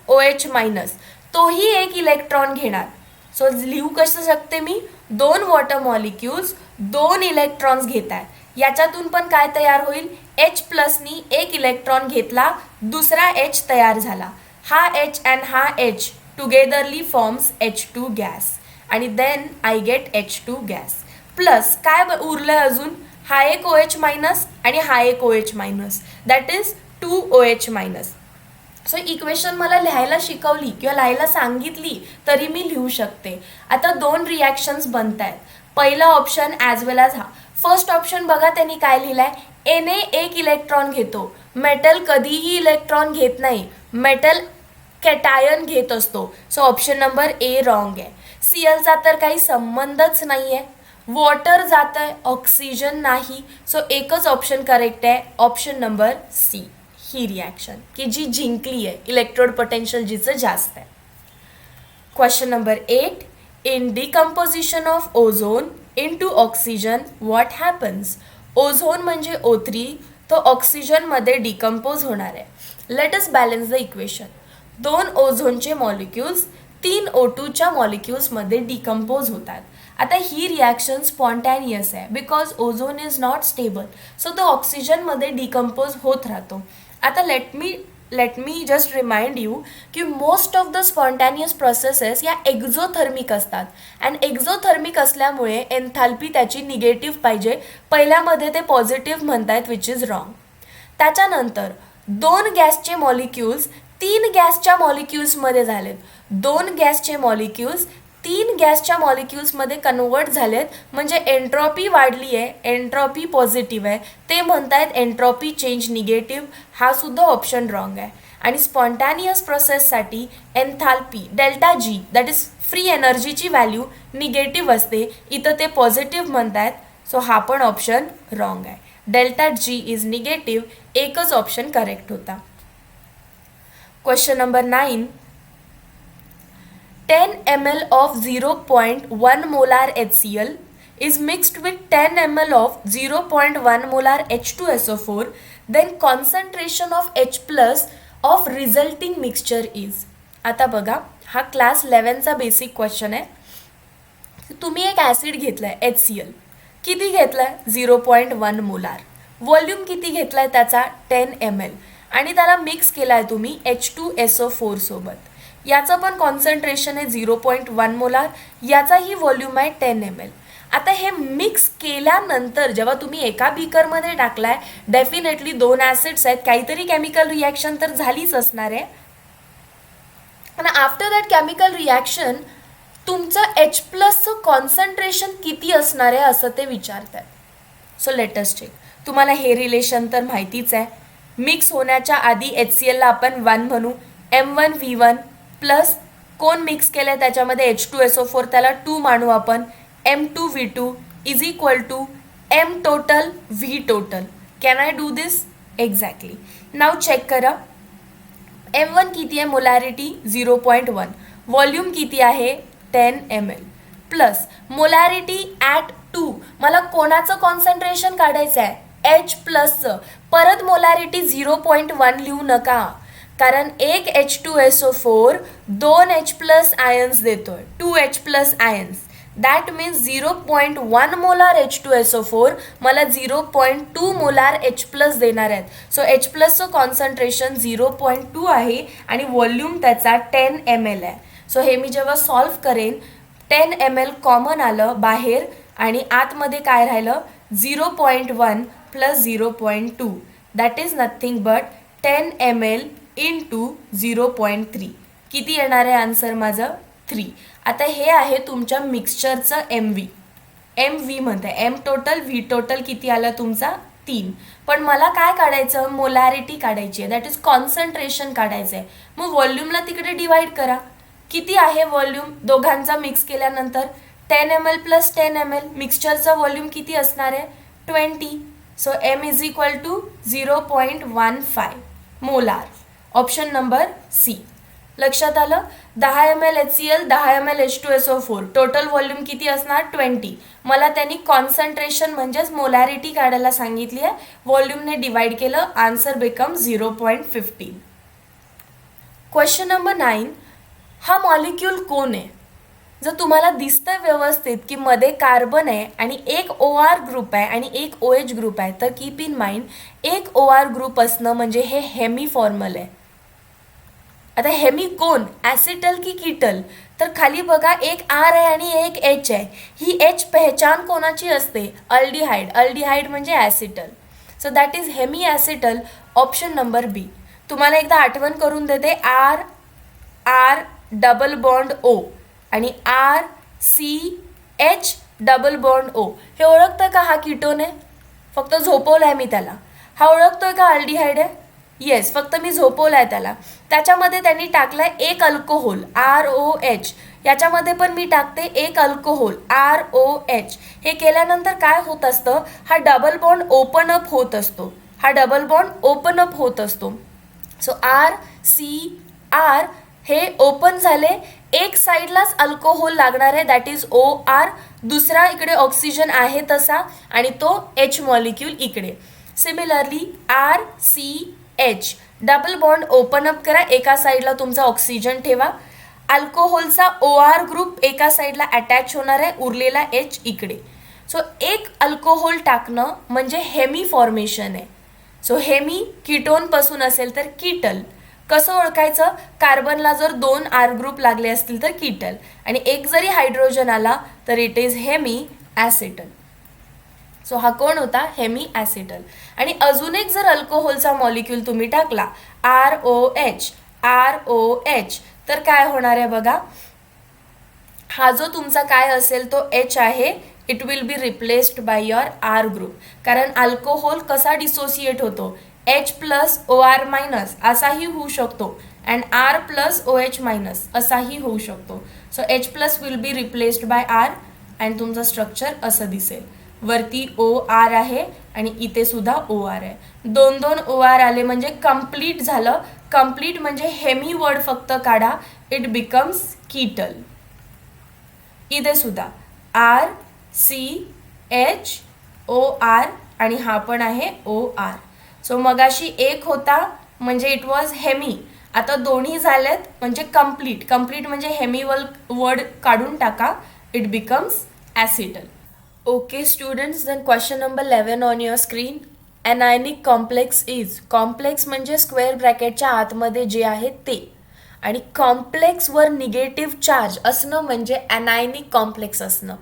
OH-, तोही 1 इलेक्ट्रॉन घेणार. सो लिहू कसं शकते मी? 2 वॉटर मॉलिक्युल्स 2 इलेक्ट्रॉन्स घेत आहेत. याच्यातून पण काय तयार होईल? H+नी 1 इलेक्ट्रॉन घेतला, दुसरा H तयार झाला. हा H अँड हा H togetherly forms H2 gas आणि then I get H2 gas. Plus काय उरलं अजून? हा एक OH- आणि हा एक OH-, that is 2 OH-. So equation मला लिहायला शिकवली किंवा लिहायला सांगितली तरी मी लिहू शकते. आता 2 रिॲक्शन्स बनत आहेत. पहिला ऑप्शन ॲज वेल ॲज हा. फर्स्ट ऑप्शन बघा त्यांनी काय लिहिलंय, Na 1 इलेक्ट्रॉन घेतो. मेटल कधीही इलेक्ट्रॉन घेत नाही, मेटल कॅटायन घेत असतो. सो ऑप्शन नंबर ए रॉंग आहे. Clचा तर काही संबंधच नाही आहे. वॉटर जात आहे, ऑक्सिजन नाही. सो एकच ऑप्शन करेक्ट आहे, ऑप्शन नंबर सी. ही रिॲक्शन की जी जिंकली आहे, इलेक्ट्रोड पोटेन्शियल जिचं जास्त आहे. Question number 8. In decomposition of ozone into oxygen what happens? Ozone म्हणजे O3, तो ऑक्सिजनमध्ये डिकम्पोज होणार आहे. Let us balance the equation. 2 ओझोनचे मॉलिक्युल्स 3 O2च्या मॉलिक्युल्समध्ये डिकम्पोज होतात. आता ही रिॲक्शन स्पॉन्टॅनियस आहे because ozone is not stable, so तो ऑक्सिजनमध्ये डिकम्पोज होत राहतो. आता late me just remind you की most of the spontaneous processes या एक्झोथर्मिक असतात. अँड एक्झोथर्मिक असल्यामुळे एन्थाल्पी त्याची निगेटिव्ह पाहिजे. पहिल्यामध्ये ते पॉझिटिव्ह म्हणतायत विच इज रॉंग. त्याच्यानंतर 2 गॅसचे मॉलिक्युल्स 3 गॅसच्या मॉलिक्युल्समध्ये झालेत. 2 गॅसचे मॉलिक्युल्स 3 गॅसच्या मॉलिक्युल्समध्ये कन्वर्ट झालेत, म्हणजे एन्ट्रॉपी वाढली आहे, एन्ट्रॉपी पॉझिटिव्ह आहे. ते म्हणतायत एन्ट्रॉपी चेंज निगेटिव्ह. हा सुद्धा ऑप्शन रॉंग आहे. आणि स्पॉन्टॅनियस प्रोसेससाठी enthalpy delta G that is free एनर्जीची व्हॅल्यू निगेटिव्ह असते. इथं ते पॉझिटिव्ह म्हणतायत, सो हा पण ऑप्शन रॉंग आहे. Delta G is negative. एकच ऑप्शन करेक्ट होता. Question number 9. 10 ml of 0.1 molar HCl is mixed with 10 ml of 0.1 molar H2SO4, then concentration of H plus of resulting mixture is. आता बघा, हा क्लास 11चा बेसिक क्वेश्चन आहे. तुम्ही एक ॲसिड घेतलाय HCl. किती घेतलाय? 0.1 मोलार. व्हॉल्यूम किती घेतलाय त्याचा? 10 ml. आणि त्याला मिक्स केलाय तुम्ही H2SO4 सोबत. याचं पण कॉन्सन्ट्रेशन आहे 0.1 मोलार. याचाही व्हॉल्यूम आहे 10 ml. आता हे मिक्स केल्यानंतर जेव्हा तुम्ही एका बीकरमध्ये टाकलाय, डेफिनेटली 2 ॲसिड्स आहेत, काहीतरी केमिकल रिॲक्शन तर झालीच असणार आहे. आणि आफ्टर दॅट केमिकल रिॲक्शन तुमचं H प्लसचं कॉन्सन्ट्रेशन किती असणार आहे असं ते विचारतात. So let us check. तुम्हाला हे रिलेशन तर माहितीच आहे. मिक्स होण्याच्या आधी HClला आपण 1 म्हणू, M1V1 प्लस कोण मिक्स केलं आहे त्याच्यामध्ये H2SO4, त्याला 2 मानू आपण, M2V2 is equal to M total V total. Can I do this? Exactly. Now check करा. M1 किती आहे? मोलॅरिटी 0.1. व्हॉल्यूम किती आहे? 10 ml. Plus molarity at 2. मला कोणाचं कॉन्सन्ट्रेशन काढायचं आहे? H प्लसचं. परत मोलॅरिटी 0.1 लिहू नका, कारण एक H2SO4 2 H प्लस आयन्स देतोय, 2 H plus ions. That means 0.1 molar H2SO4 मला 0.2 मोलार H प्लस देणार आहेत. सो H प्लसचं कॉन्सन्ट्रेशन 0.2 आहे आणि व्हॉल्यूम त्याचा 10 ml आहे. सो हे मी जेव्हा सॉल्व्ह करेन, 10 ml कॉमन आलं बाहेर आणि आतमध्ये काय राहिलं? 0.1 plus 0.2 that is nothing but 10 ml into 0.3. किती येणार आहे आन्सर माझं? 3. आता हे आहे तुमच्या मिक्सचरचं MV म्हणते. M टोटल V टोटल किती आलं तुमचा? 3. पण मला काय काढायचं? मोलॅरिटी काढायची आहे, दॅट इज कॉन्सन्ट्रेशन काढायचं आहे. मग व्हॉल्यूमला तिकडे डिवाइड करा. किती आहे व्हॉल्यूम दोघांचा मिक्स केल्यानंतर? 10 ml प्लस 10 ml. मिक्सचरचा व्हॉल्यूम किती असणार आहे? 20. So M is equal to 0.15 molar. Option number C. लक्षात आलं? 10 ml HCl, 10 ml H2SO4. Total volume किती असणार? 20. मला त्यांनी कॉन्सन्ट्रेशन म्हणजेच मोलॅरिटी काढायला सांगितली आहे, व्हॉल्यूमने डिवाइड केलं, आन्सर बिकम 0.15. Question number 9. हा मॉलिक्यूल कोण आहे? जर तुम्हाला दिसतंय व्यवस्थित की मध्ये कार्बन आहे आणि एक OR ग्रुप आहे आणि एक OH ग्रुप आहे, तर कीप इन माइंड एक OR ग्रुप असणं म्हणजे हे हेमी फॉर्मल आहे. आता हेमी कोण? ॲसिटल की कीटल? तर खाली बघा, एक R आहे आणि एक H आहे. ही H पहचान कोणाची असते? अल्डिहाइड. अल्डिहाइड म्हणजे acetal. So that is Hemy acetal. Option number B. तुम्हाला एकदा आठवण करून देते. R डबल बॉन्ड O आणि RCH डबल बॉन्ड O. हे ओळखतं का? हा कीटोन आहे, फक्त झोपवलं आहे मी त्याला. हा ओळखतोय का अल्डिहाइड आहे? येस, फक्त मी झोपवलं आहे त्याला. त्याच्यामध्ये त्यांनी टाकलाय एक अल्कोहोल ROH. याच्यामध्ये पण मी टाकते एक अल्कोहोल ROH. हे केल्यानंतर काय होत असतं? हा डबल बॉन्ड ओपन अप होत असतो. हा डबल बॉन्ड ओपन अप होत असतो. सो RCR हे ओपन झाले. एक साईडलाच अल्कोहोल लागणार आहे, दॅट इज OR. दुसरा इकडे ऑक्सिजन आहे तसा आणि तो H मॉलिक्यूल इकडे. Similarly RCH double bond open up करा, एका साईडला तुमचा ऑक्सिजन ठेवा. अल्कोहोलचा OR ग्रुप एका साईडला अटॅच होणार आहे, उरलेला H इकडे. सो एक अल्कोहोल टाकणं म्हणजे हेमी फॉर्मेशन आहे. सो हेमी कीटोन पासून असेल तर कीटल. कसं ओळखायचं? कार्बनला जर 2 R ग्रुप लागले असतील तर कीटल, आणि एक जरी हायड्रोजन आला तर it is Hemy acetyl. So हा कोण होता? Hemiacetal. आणि अजून एक जर अल्कोहोलचा मॉलिक्यूल तुम्ही टाकला ROH, ROH, तर काय होणार आहे बघा, हा जो तुमचा काय असेल तो H आहे, it will be replaced by your R group. कारण अल्कोहोल कसा डिसोसिएट होतो? H प्लस OR मायनस असाही होऊ शकतो, and R plus OH minus असाही होऊ शकतो. So H plus will be replaced by R, and तुमचं स्ट्रक्चर असं दिसेल. वरती OR आहे आणि इथे सुद्धा OR आहे. 2 OR आले म्हणजे कम्प्लीट झालं. कम्प्लीट म्हणजे हेमी वर्ड फक्त काढा, इट बिकम्स कीटल. इथे सुद्धा RCHOR आणि हा पण आहे OR. सो मगाशी एक होता म्हणजे इट वॉज हेमी, आता दोन्ही झालेत म्हणजे कम्प्लीट. कम्प्लीट म्हणजे हेमी वर्ड काढून टाका, it becomes acetal. Okay students, then question number 11 on your screen. Anionic complex is. Complex म्हणजे स्क्वेअर ब्रॅकेटच्या आतमध्ये जे आहे ते, आणि कॉम्प्लेक्सवर निगेटिव्ह चार्ज असणं म्हणजे ॲनायनिक कॉम्प्लेक्स असणं.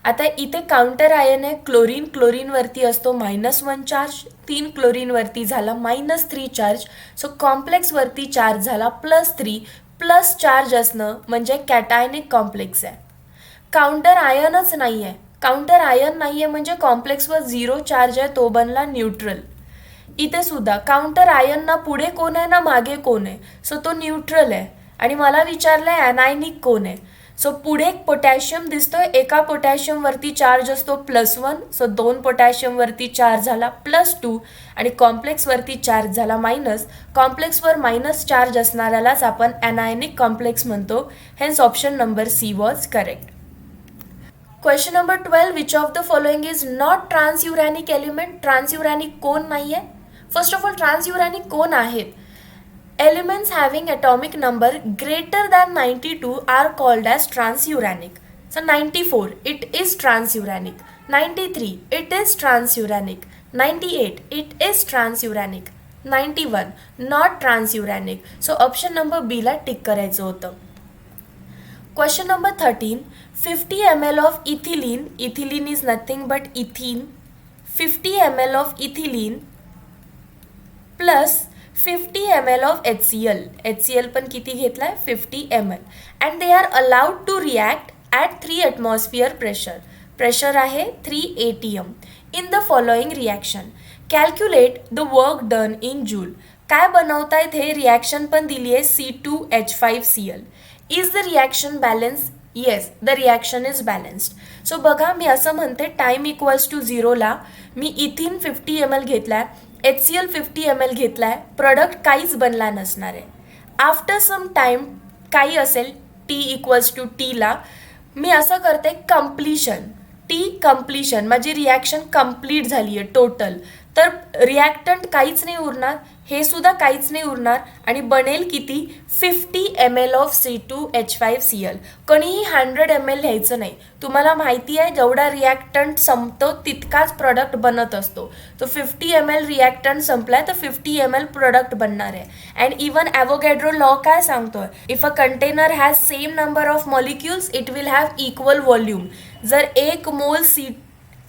आता इथे काउंटर आयन आहे क्लोरीन. क्लोरीनवरती असतो -1 चार्ज, 3 क्लोरीनवरती झाला -3 चार्ज. सो कॉम्प्लेक्सवरती चार्ज झाला +3, प्लस चार्ज असणं म्हणजे कॅटायनिक कॉम्प्लेक्स आहे. काउंटर आयनच नाही आहे. काउंटर आयन नाही आहे म्हणजे कॉम्प्लेक्सवर 0 चार्ज आहे, तो बनला न्यूट्रल. इथे सुद्धा काउंटर आयन ना पुढे कोण आहे ना मागे कोण आहे, सो तो न्यूट्रल आहे. आणि मला विचारलंय ॲनायनिक कोण आहे. सो पुढे पोटॅशियम दिसतोय, एका पोटॅशियमवरती चार्ज असतो +1, सो 2 पोटॅशियमवरती चार्ज झाला +2, आणि कॉम्प्लेक्सवरती चार्ज झाला मायनस. कॉम्प्लेक्सवर मायनस चार्ज असणाऱ्यालाच आपण ॲनायनिक कॉम्प्लेक्स म्हणतो. Hence option number C was correct. Question number 12. Which of the following is not transuranic element. Transuranic कोण नाही आहे? फर्स्ट ऑफ ऑल ट्रान्सयुरॅनिक कोण आहेत? Elements having atomic number greater than 92 are called as transuranic. So 94, it is transuranic. 93, it is transuranic. 98, it is transuranic. 91, not transuranic. So option number B ला टिक करायचं होतं. Question number 13. 50 ml of ethylene. Ethylene is nothing but ethene. 50 ml of ethylene plus 50 ml of HCl. HCl पण किती घेतलाय? 50 ml. And they are allowed to react at 3 atmosphere pressure. Pressure आहे 3 atm. In the following reaction. Calculate the work done in joule. काय बनवतायत हे? रिॲक्शन पण दिली आहे C2H5Cl. Is the reaction balanced? Yes, the reaction is balanced. So बघा, मी असं म्हणते टाइम इक्वल्स टू 0 ला मी इथिन 50 ml घेतलाय, HCl 50 ml घेतलाय, प्रोडक्ट काहीच बनला नसणार आहे. आफ्टर सम टाइम काही असेल T इक्वल्स टू T ला मी असं करते कम्प्लिशन. T कम्प्लिशन माझी रिॲक्शन कम्प्लीट झाली आहे टोटल, तर रिॲक्टंट काहीच नाही उरणार, हे सुद्धा काहीच नाही उरणार, आणि बनेल किती? 50 ml ऑफ C2H5Cl. कोणीही 100 ml लिहायचं नाही. तुम्हाला माहिती आहे जेवढा रिॲक्टंट संपतो तितकाच प्रोडक्ट बनत असतो. तो 50 ml रिॲक्टंट संपलाय तर 50 ml प्रोडक्ट बनणार आहे. अँड इवन ॲव्होगॅड्रो लॉ काय सांगतोय? If a container has same number of molecules it will have equal volume. जर 1 मोल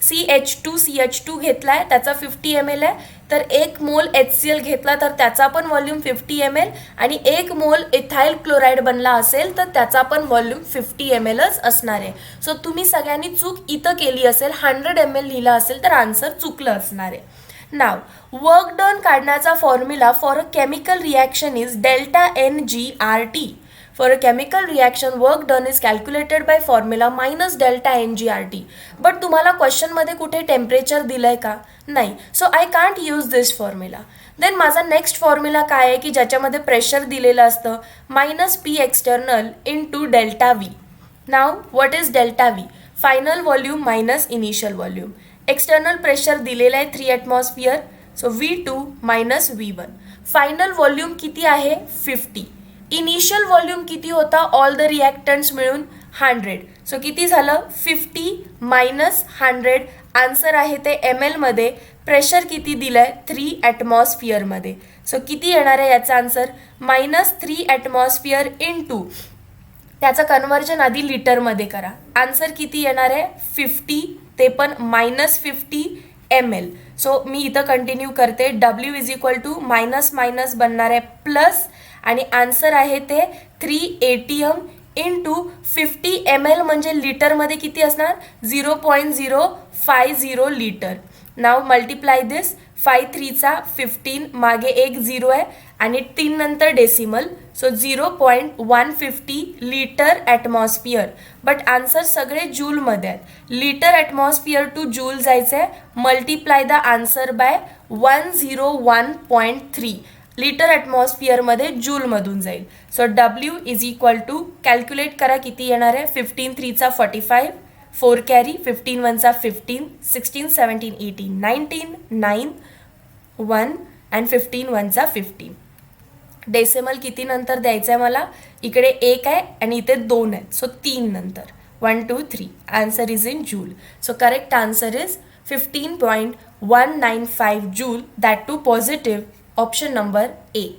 CH2 घेतलाय त्याचा 50 ml आहे, तर 1 मोल HCl घेतला तर त्याचा पण व्हॉल्यूम 50 ml, आणि 1 मोल इथाइल क्लोराईड बनला असेल तर त्याचा पण व्हॉल्यूम 50 mlच असणार आहे. सो तुम्ही सगळ्यांनी चूक इथं केली असेल, 100 ml लिहिलं असेल तर आन्सर चुकलं असणार आहे. नाव वर्क डन काढण्याचा formula for a chemical reaction is ΔNGRT. For a chemical reaction, work done is calculated by formula minus delta NGRT. But तुम्हाला क्वेश्चनमध्ये कुठे टेम्परेचर दिलंय का? नाही. So I can't use this formula. Then माझा नेक्स्ट फॉर्म्युला काय आहे की ज्याच्यामध्ये प्रेशर दिलेलं असतं -P external into delta V. Now what is delta V? Final volume minus initial volume. External pressure दिलेलं आहे 3 atmosphere, so V2 - V1. Final volume किती आहे? 50. इनिशियल व्हॉल्यूम किती होता ऑल द रिॲक्टंट्स मिळून 100. सो किती झालं 50 मायनस 100. आन्सर आहे ते ml मध्ये. प्रेशर किती दिलंय 3 ॲटमॉस्फिअरमध्ये. सो किती येणार आहे याचा आन्सर -3 ॲटमॉस्फिअर इंटू त्याचं कन्व्हर्जन आधी लिटरमध्ये करा. आन्सर किती येणार आहे 50, ते पण -50 ml. सो मी इथं कंटिन्यू करते. W is equal to minus minus बनणार आहे प्लस आणि आन्सर आहे ते 3 ATM इंटू 50 ml म्हणजे लिटरमध्ये किती असणार 0.050 लिटर. नाव मल्टिप्लाय दिस 5 3 15 मागे एक 0 आहे आणि 3 नंतर decimal. So 0.150 litre atmosphere. But answer सगळे जूलमध्ये आहेत. लिटर ॲटमॉस्फिअर टू जूल जायचं आहे. Multiply the answer by 101.3. Litre ॲटमॉस्फिअरमध्ये जूलमधून जाईल. So W is equal to calculate करा किती येणार आहे 15 3 45, 4 कॅरी, 15 1 15, 16 17 18 19 9 1 अँड 15 1 15. डेसिमल किती नंतर द्यायचं आहे मला इकडे 1 आहे आणि इथे 2 आहेत. सो 3 नंतर 1 2 3. Answer is in joule. So correct answer is 15.195 joule. That too positive. Option number A.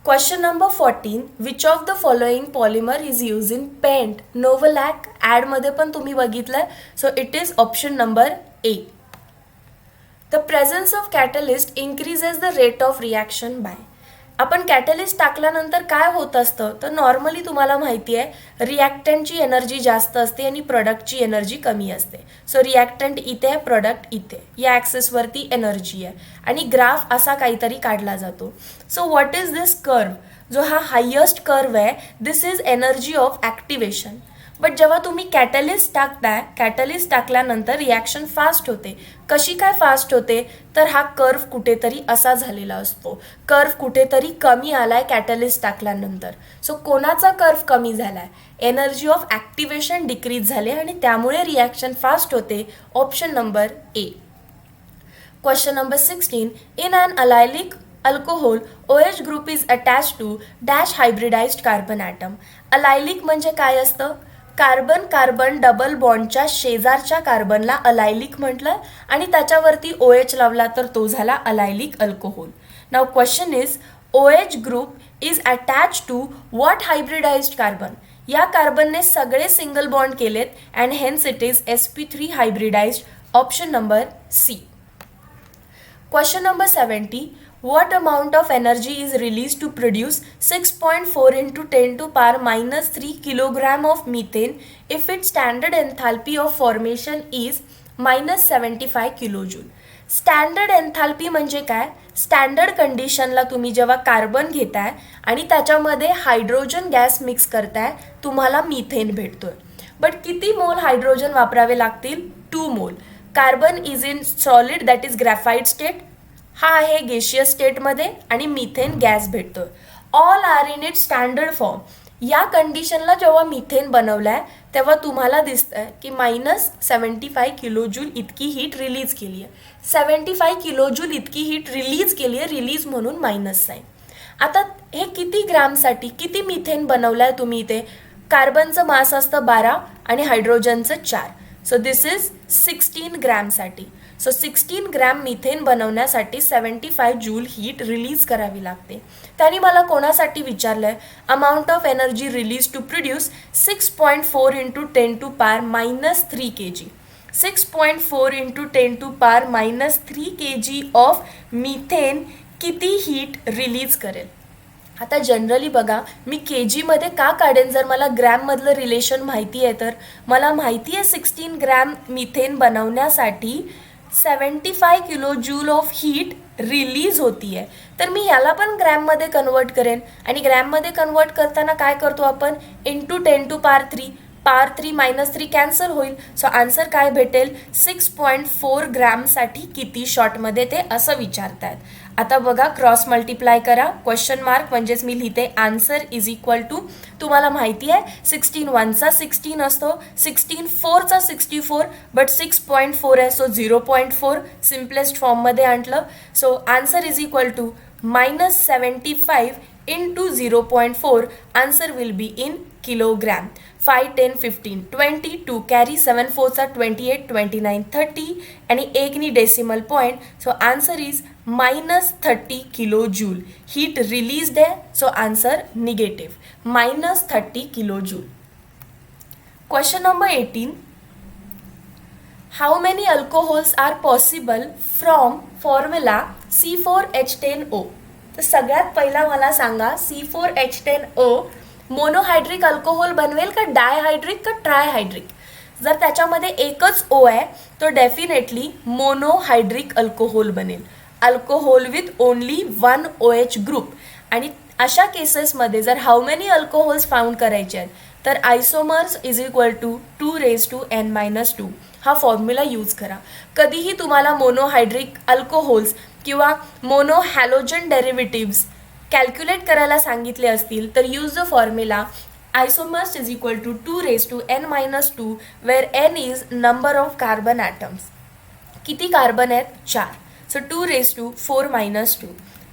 Question number 14. Which of the following polymer is used in paint? Novolac ad मध्ये पण तुम्ही बघितलंय. So it is option number A. The presence of catalyst increases the rate of reaction by. आपण कॅटलिस्ट टाकल्यानंतर काय होत असतं तर नॉर्मली तुम्हाला माहिती आहे रिॲक्टंटची एनर्जी जास्त असते आणि प्रोडक्टची एनर्जी कमी असते. सो रिॲक्टंट इथे आहे, प्रोडक्ट इथे. या ॲक्सेसवरती एनर्जी आहे आणि ग्राफ असा काहीतरी काढला जातो. So what is this curve? जो हा हायेस्ट कर्व आहे this is energy of activation. But जेव्हा तुम्ही कॅटलिस्ट टाकताय कॅटलिस्ट टाकल्यानंतर रिॲक्शन फास्ट होते. कशी काय फास्ट होते तर हा कर्व कुठेतरी असा झालेला असतो. कर्व कुठेतरी कमी आलाय कॅटलिस्ट टाकल्यानंतर. सो कोणाचा कर्व कमी झालाय एनर्जी ऑफ ॲक्टिवेशन डिक्रीज झाले आणि त्यामुळे रिॲक्शन फास्ट होते. Option number A. Question number 16. In an allylic alcohol OH group is attach to dash hybridised carbon atom. Allylic म्हणजे काय असतं कार्बन कार्बन डबल बॉन्डच्या शेजारच्या कार्बनला अलायलिक म्हटलं आणि त्याच्यावरती OH लावला तर तो झाला अलायलिक अल्कोहोल. नाव question is OH group is attach to what hybridised carbon. या कार्बनने सगळे सिंगल बॉन्ड केलेत and hence it is sp3 hybridised. Option number C. Question number 70. What amount of energy is released to produce 6.4 into 10 to power minus 3 kilogram of methane if its standard enthalpy of formation is minus 75 kilojoule? Standard एन्थॅल्पी म्हणजे काय? स्टँडर्ड कंडिशनला तुम्ही जेव्हा कार्बन घेताय आणि त्याच्यामध्ये हायड्रोजन गॅस मिक्स करताय तुम्हाला मिथेन भेटतोय. बट किती मोल हायड्रोजन वापरावे लागतील? 2 मोल. Carbon is in solid that is graphite state. हा आहे गेशियस स्टेटमध्ये आणि मिथेन गॅस भेटतोय. All are in it standard form. या कंडिशनला जेव्हा मिथेन बनवलाय तेव्हा तुम्हाला दिसतंय की -75 किलोजूल इतकी हीट रिलीज केली आहे. 75 किलोजूल इतकी हीट रिलीज केली आहे. रिलीज म्हणून मायनस साईन. आता हे किती ग्रामसाठी किती मिथेन बनवलाय तुम्ही इथे? कार्बनचं मास असतं 12 आणि हायड्रोजनचं 4. सो दिस इज 16 ग्रॅमसाठी. सो 16 ग्रॅम मिथेन बनवण्यासाठी 75 जूल हीट रिलीज करावी लागते. त्यांनी मला कोणासाठी विचारलं आहे amount of energy release to produce 6.4 into 10 to power -3 kg. 6.4 into 10 to power -3 kg of methane किती हीट रिलीज करेल? आता जनरली बघा मी KGमध्ये का काढेन जर मला ग्रॅममधलं रिलेशन माहिती आहे तर. मला माहिती आहे 16 ग्रॅम मिथेन बनवण्यासाठी 75 kilo joule of heat release होती आहे. तर मी ह्याला पण ग्रॅममध्ये कन्वर्ट करेन आणि ग्रॅममध्ये कन्वर्ट करताना काय करतो आपण into 10 to power 3. Power 3 -3 cancel होईल. सो आन्सर काय भेटेल 6.4 ग्रॅमसाठी किती शॉर्टमध्ये ते असं विचारतायत. आता बघा क्रॉस मल्टिप्लाय करा. क्वेश्चन मार्क म्हणजेच मी लिहिते आन्सर इज इक्वल टू तुम्हाला माहिती आहे 16 1चा 16 असतो 16 4चा 64 बट 6.4 आहे सो 0.4 सिम्पलेस्ट फॉर्ममध्ये आणलं. So answer is equal to -75 into 0.4, answer will be in kilogram. 5, 10, 15, 20, 2 carry 7 4s are 28, 29, 30 आणि 1 नी decimal point. So answer is minus 30 kilojoule. Heat released है, so answer negative, minus 30 kilojoule. Question number 18. How many alcohols are possible from formula C4H10O? तर सगळ्यात पहिला मला सांगा C4H10O मोनोहायड्रिक अल्कोहोल बनवेल का डायहायड्रिक का ट्रायहायड्रिक? जर त्याच्यामध्ये एकच O आहे तो डेफिनेटली मोनोहायड्रिक अल्कोहोल बनेल, alcohol with only 1 OH group. आणि अशा केसेसमध्ये जर हाऊ मेनी अल्कोहोल्स फाउंड करायचे आहेत तर आयसोमर्स इज इक्वल टू 2⁻n-2 हा फॉर्म्युला यूज करा. कधीही तुम्हाला मोनोहायड्रिक अल्कोहोल्स किंवा मोनोहॅलोजन डेरिव्हेटिव्स कॅल्क्युलेट करायला सांगितले असतील तर use the formula isomers is equal to 2⁻n-2 where n is number of carbon atoms. किती कार्बन आहेत? 4. So 2⁻4-2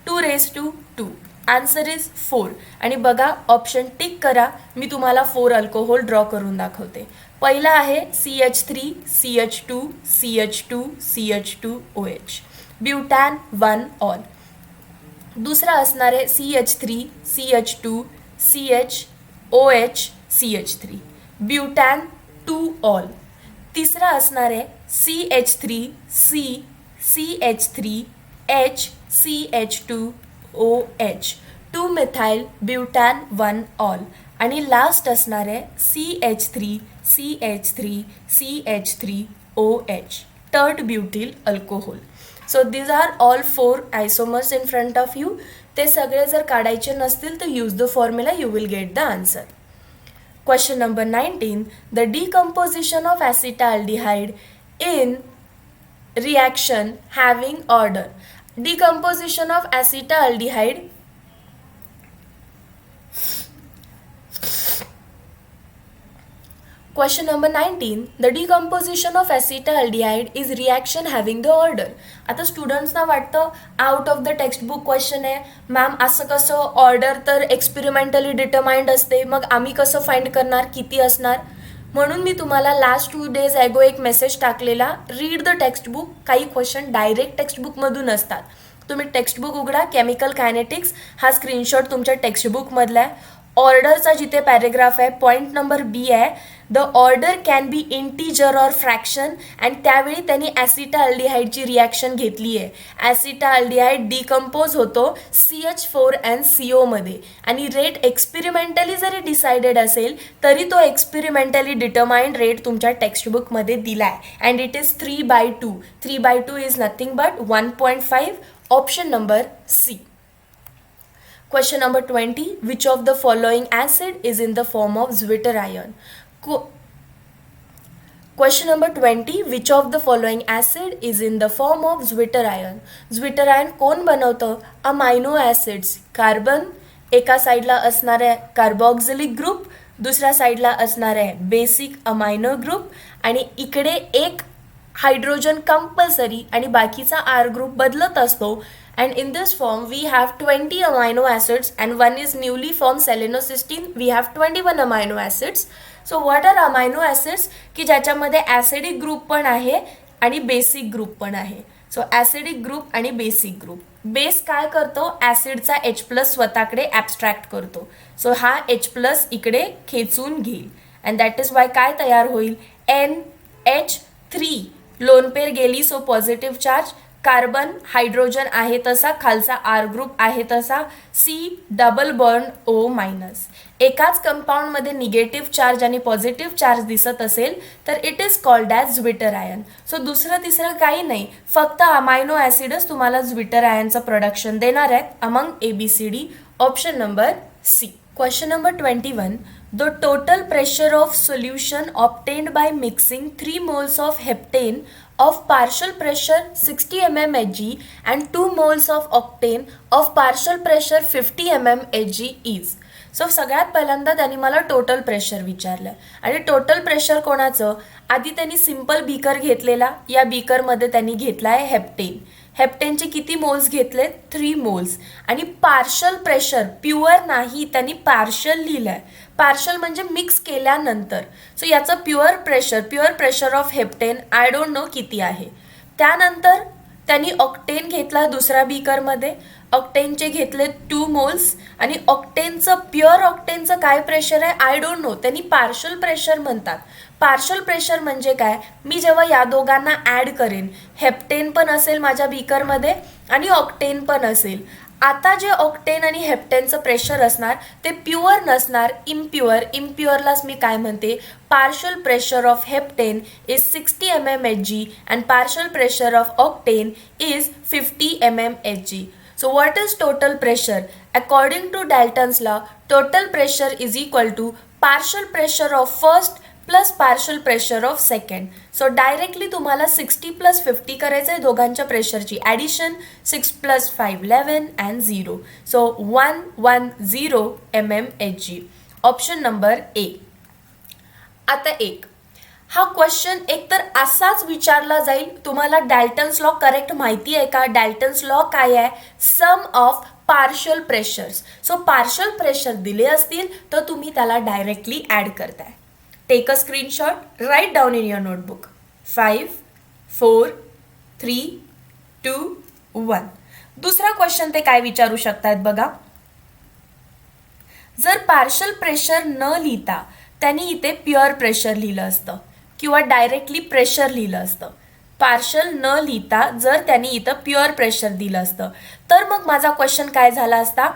2⁻2 answer is 4. आणि बघा ऑप्शन टिक करा, मी तुम्हाला 4 अल्कोहोल ड्रॉ करून दाखवते. पहिला आहे CH3 CH2 CH2 CH2OH ब्युटॅन 1 all. दुसरा असणार आहे CH3 CH2 CHOH CH3 ब्युटॅन 2 all. तिसरा असणार आहे CH3 C CH3 H CH2OH 2-methyl ब्युटॅन 1 all. आणि लास्ट असणार आहे CH3 CH3 CH3OH tert butyl alcohol. So these are all 4 isomers in front of you. ते सगळे जर काढायचे नसतील तर use the formula, you will get the answer. Question number 19. The decomposition of acetaldehyde in reaction having order. Decomposition of acetaldehyde Question number 19. The decomposition of acetaldehyde is reaction having the order. आता स्टुडंट्सना वाटतं out of the textbook question आहे मॅम, असं कसं ऑर्डर तर एक्सपेरिमेंटली डिटरमाइंड असते, मग आम्ही कसं फाइंड करणार किती असणार? म्हणून मी तुम्हाला लास्ट 2 days ॲगो एक मेसेज टाकलेला, रीड द टेक्स्टबुक. काही क्वेश्चन डायरेक्ट टेक्स्टबुकमधून असतात. तुम्ही टेक्स्टबुक उघडा, केमिकल कायनेटिक्स हा स्क्रीनशॉट तुमच्या टेक्स्टबुकमधला आहे. ऑर्डरचा जिथे पॅरेग्राफ आहे पॉईंट नंबर B आहे, the order can be integer or fraction. आणि त्यावेळी त्यांनी ॲसिटाल्डिहाइडची रिॲक्शन घेतली आहे. ॲसिटाल्डिहाइड डिकम्पोज होतो CH4NCO मध्ये आणि रेट एक्सपेरिमेंटली जरी डिसाइडेड असेल तरी तो एक्सपेरिमेंटली डिटरमाइंड रेट तुमच्या टेक्स्टबुकमध्ये दिला आहे. And it is 3/2. 3/2 is nothing but 1.5. Option number C. Question number 20. Which of the following acid is in the form of zwitterion? Question number 20. Which of the following acid is in the form of zwitterion? Zwitterion कोण बनवतं? Amino acids. कार्बन एका साईडला असणार आहे कार्बॉक्झिलिक ग्रुप, दुसऱ्या साईडला असणार आहे बेसिक अमायनो ग्रुप आणि इकडे एक हायड्रोजन कंपल्सरी आणि बाकीचा R ग्रुप बदलत असतो. And in this form we have 20 amino acids and one is newly formed selenocysteine. We have 21 amino acids. So what are amino acids? की ज्याच्यामध्ये ॲसिडिक ग्रुप पण आहे आणि बेसिक ग्रुप पण आहे. सो ॲसिडिक ग्रुप आणि बेसिक ग्रुप. बेस काय करतो? ॲसिडचा H+ स्वतःकडे ॲब्स्ट्रॅक्ट करतो. सो हा H+ इकडे खेचून घेईल अँड दॅट इज वाय काय तयार होईल? NH3 लोन पेर गेली, so positive charge. Carbon hydrogen आहे तसा, खालचा R ग्रुप आहे तसा, C डबल बॉन्ड O-. एकाच कंपाऊंडमध्ये निगेटिव्ह चार्ज आणि पॉझिटिव्ह चार्ज दिसत असेल तर it is called as zwitterion. So दुसरं तिसरं काही नाही, फक्त अमायनो ॲसिडच तुम्हाला zwitterionचं प्रोडक्शन देणार आहेत among ABCD. Option number C. Question number 21. The total pressure of solution obtained by mixing 3 moles of heptane of partial pressure 60 mmHg and 2 moles of octane of partial pressure 50 mmHg is. So सगळ्यात पहिल्यांदा त्यांनी मला टोटल प्रेशर विचारलं आणि टोटल प्रेशर कोणाचं? आधी त्यांनी सिंपल बीकर घेतलेला, या बीकरमध्ये त्यांनी घेतला आहे हेप्टेन. हेप्टेनचे किती मोल्स घेतले? 3 मोल्स. आणि पार्शल प्रेशर, प्युअर नाही, त्यांनी पार्शल लिहिलंय. पार्शल म्हणजे मिक्स केल्यानंतर. सो याचं pure pressure of heptane I don't know किती आहे. त्यानंतर त्यांनी ऑक्टेन घेतला दुसऱ्या बीकरमध्ये. ऑक्टेनचे घेतले 2 मोल्स आणि प्युअर ऑक्टेनचं काय प्रेशर आहे आय डोंट नो, त्यांनी पार्शल प्रेशर म्हणतात. पार्शल प्रेशर म्हणजे काय? मी जेव्हा या दोघांना ॲड करेन, हेप्टेन पण असेल माझ्या बीकरमध्ये आणि ऑक्टेन पण असेल. आता जे ऑक्टेन आणि हेप्टेनचं प्रेशर असणार ते प्युअर नसणार, इम्प्युअरलाच मी काय म्हणते, partial pressure of heptane is 60 mmHg and partial pressure of octane is 50 mmHg. So what is total pressure? According to Dalton's law, total pressure is equal to partial pressure of first plus partial pressure of second. So directly तुम्हाला 60 plus 50 करायचं आहे दोघांच्या प्रेशरची addition. 6 plus 5 11 and 0. So 110 mmHg. Option number A. आता एक हा क्वेश्चन एकतर असाच विचारला जाईल. तुम्हाला डाल्टन्स लॉ करेक्ट माहिती आहे का? डाल्टन्स लॉ काय आहे? Sum of partial pressures. So partial pressure दिले असतील तर तुम्ही त्याला डायरेक्टली ॲड करताय. Take a screenshot, write down in your notebook. 5 4 3 2 1. दुसरा क्वेश्चन ते काय विचारू शकतात बघा. जर पार्शल प्रेशर न लिहिता त्यांनी इथे प्युअर प्रेशर लिहिलं असतं किंवा डायरेक्टली प्रेशर लिहिलं असतं. पार्शल न लिहिता जर त्यांनी इथं प्युअर प्रेशर दिलं असतं तर मग माझा क्वेश्चन काय झाला असता.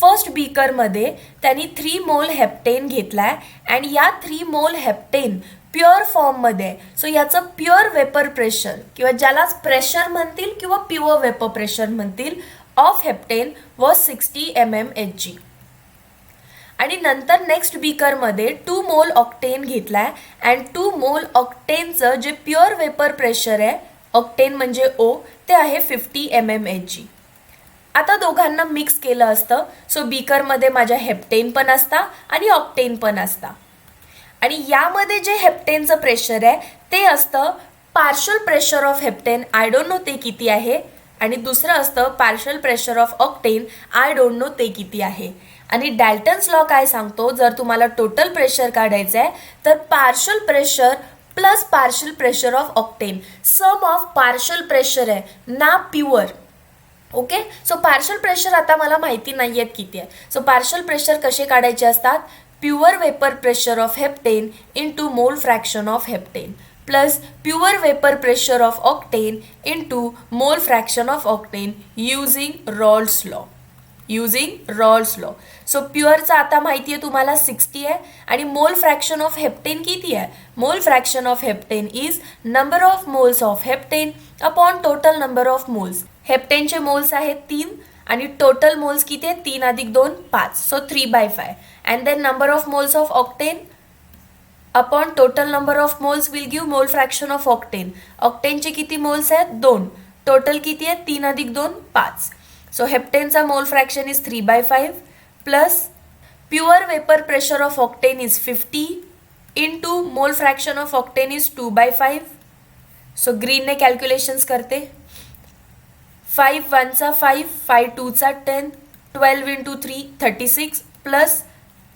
फर्स्ट बीकरमध्ये त्यांनी 3 मोल हेप्टेन घेतलाय आणि या 3 मोल हेप्टेन प्युअर फॉर्ममध्ये. सो याचं प्युअर वेपर प्रेशर किंवा ज्यालाच प्रेशर म्हणतील किंवा प्युअर वेपर प्रेशर म्हणतील ऑफ हेप्टेन व 60 mmHg. आणि नंतर नेक्स्ट बीकरमध्ये 2 मोल ऑक्टेन घेतलाय अँड 2 मोल ऑक्टेनचं जे प्युअर वेपर प्रेशर आहे, ऑक्टेन म्हणजे ओ, ते आहे 50 mmHg. आता दोघांना मिक्स केलं असतं. सो बीकरमध्ये माझ्या हेप्टेन पण असता आणि ऑक्टेन पण असता. आणि यामध्ये जे हेप्टेनचं प्रेशर आहे ते असतं partial pressure of heptane, I don't know ते किती आहे. आणि दुसरं असतं partial pressure of octane, I don't know ते किती आहे. आणि डाल्टन्स लॉ काय सांगतो, जर तुम्हाला टोटल प्रेशर काढायचं आहे तर partial pressure plus partial pressure of octane, sum of partial pressure आहे ना pure. Okay. So partial pressure आता मला माहिती नाही आहेत किती आहे. सो पार्शल प्रेशर कसे काढायचे असतात? Pure vapour pressure of heptane into mole fraction of heptane plus pure vapour pressure of octane into mole fraction of octane using Raoult's law. So प्युअरचा आता माहिती आहे तुम्हाला 60 आहे आणि मोल फ्रॅक्शन ऑफ हेप्टेन किती आहे? Mole fraction of heptane is number of moles of heptane upon total number of moles. हेप्टेनचे मोल्स आहेत 3 आणि टोटल मोल्स किती आहेत? 3 अधिक 2 5. So 3/5. And then number of moles of octane upon total number of moles will give mole fraction of octane. ऑक्टेनचे किती मोल्स आहेत? 2. टोटल किती आहेत? 3 अधिक 2 5. सो हेप्टेनचा mole fraction is 3/5 plus pure vapour pressure of octane is 50 into mole fraction of octane is 2/5. So ग्रीनने कॅल्क्युलेशन्स करते. 5 1 चा 5, 5 2 चा 10, 12 इंटू 3 36 प्लस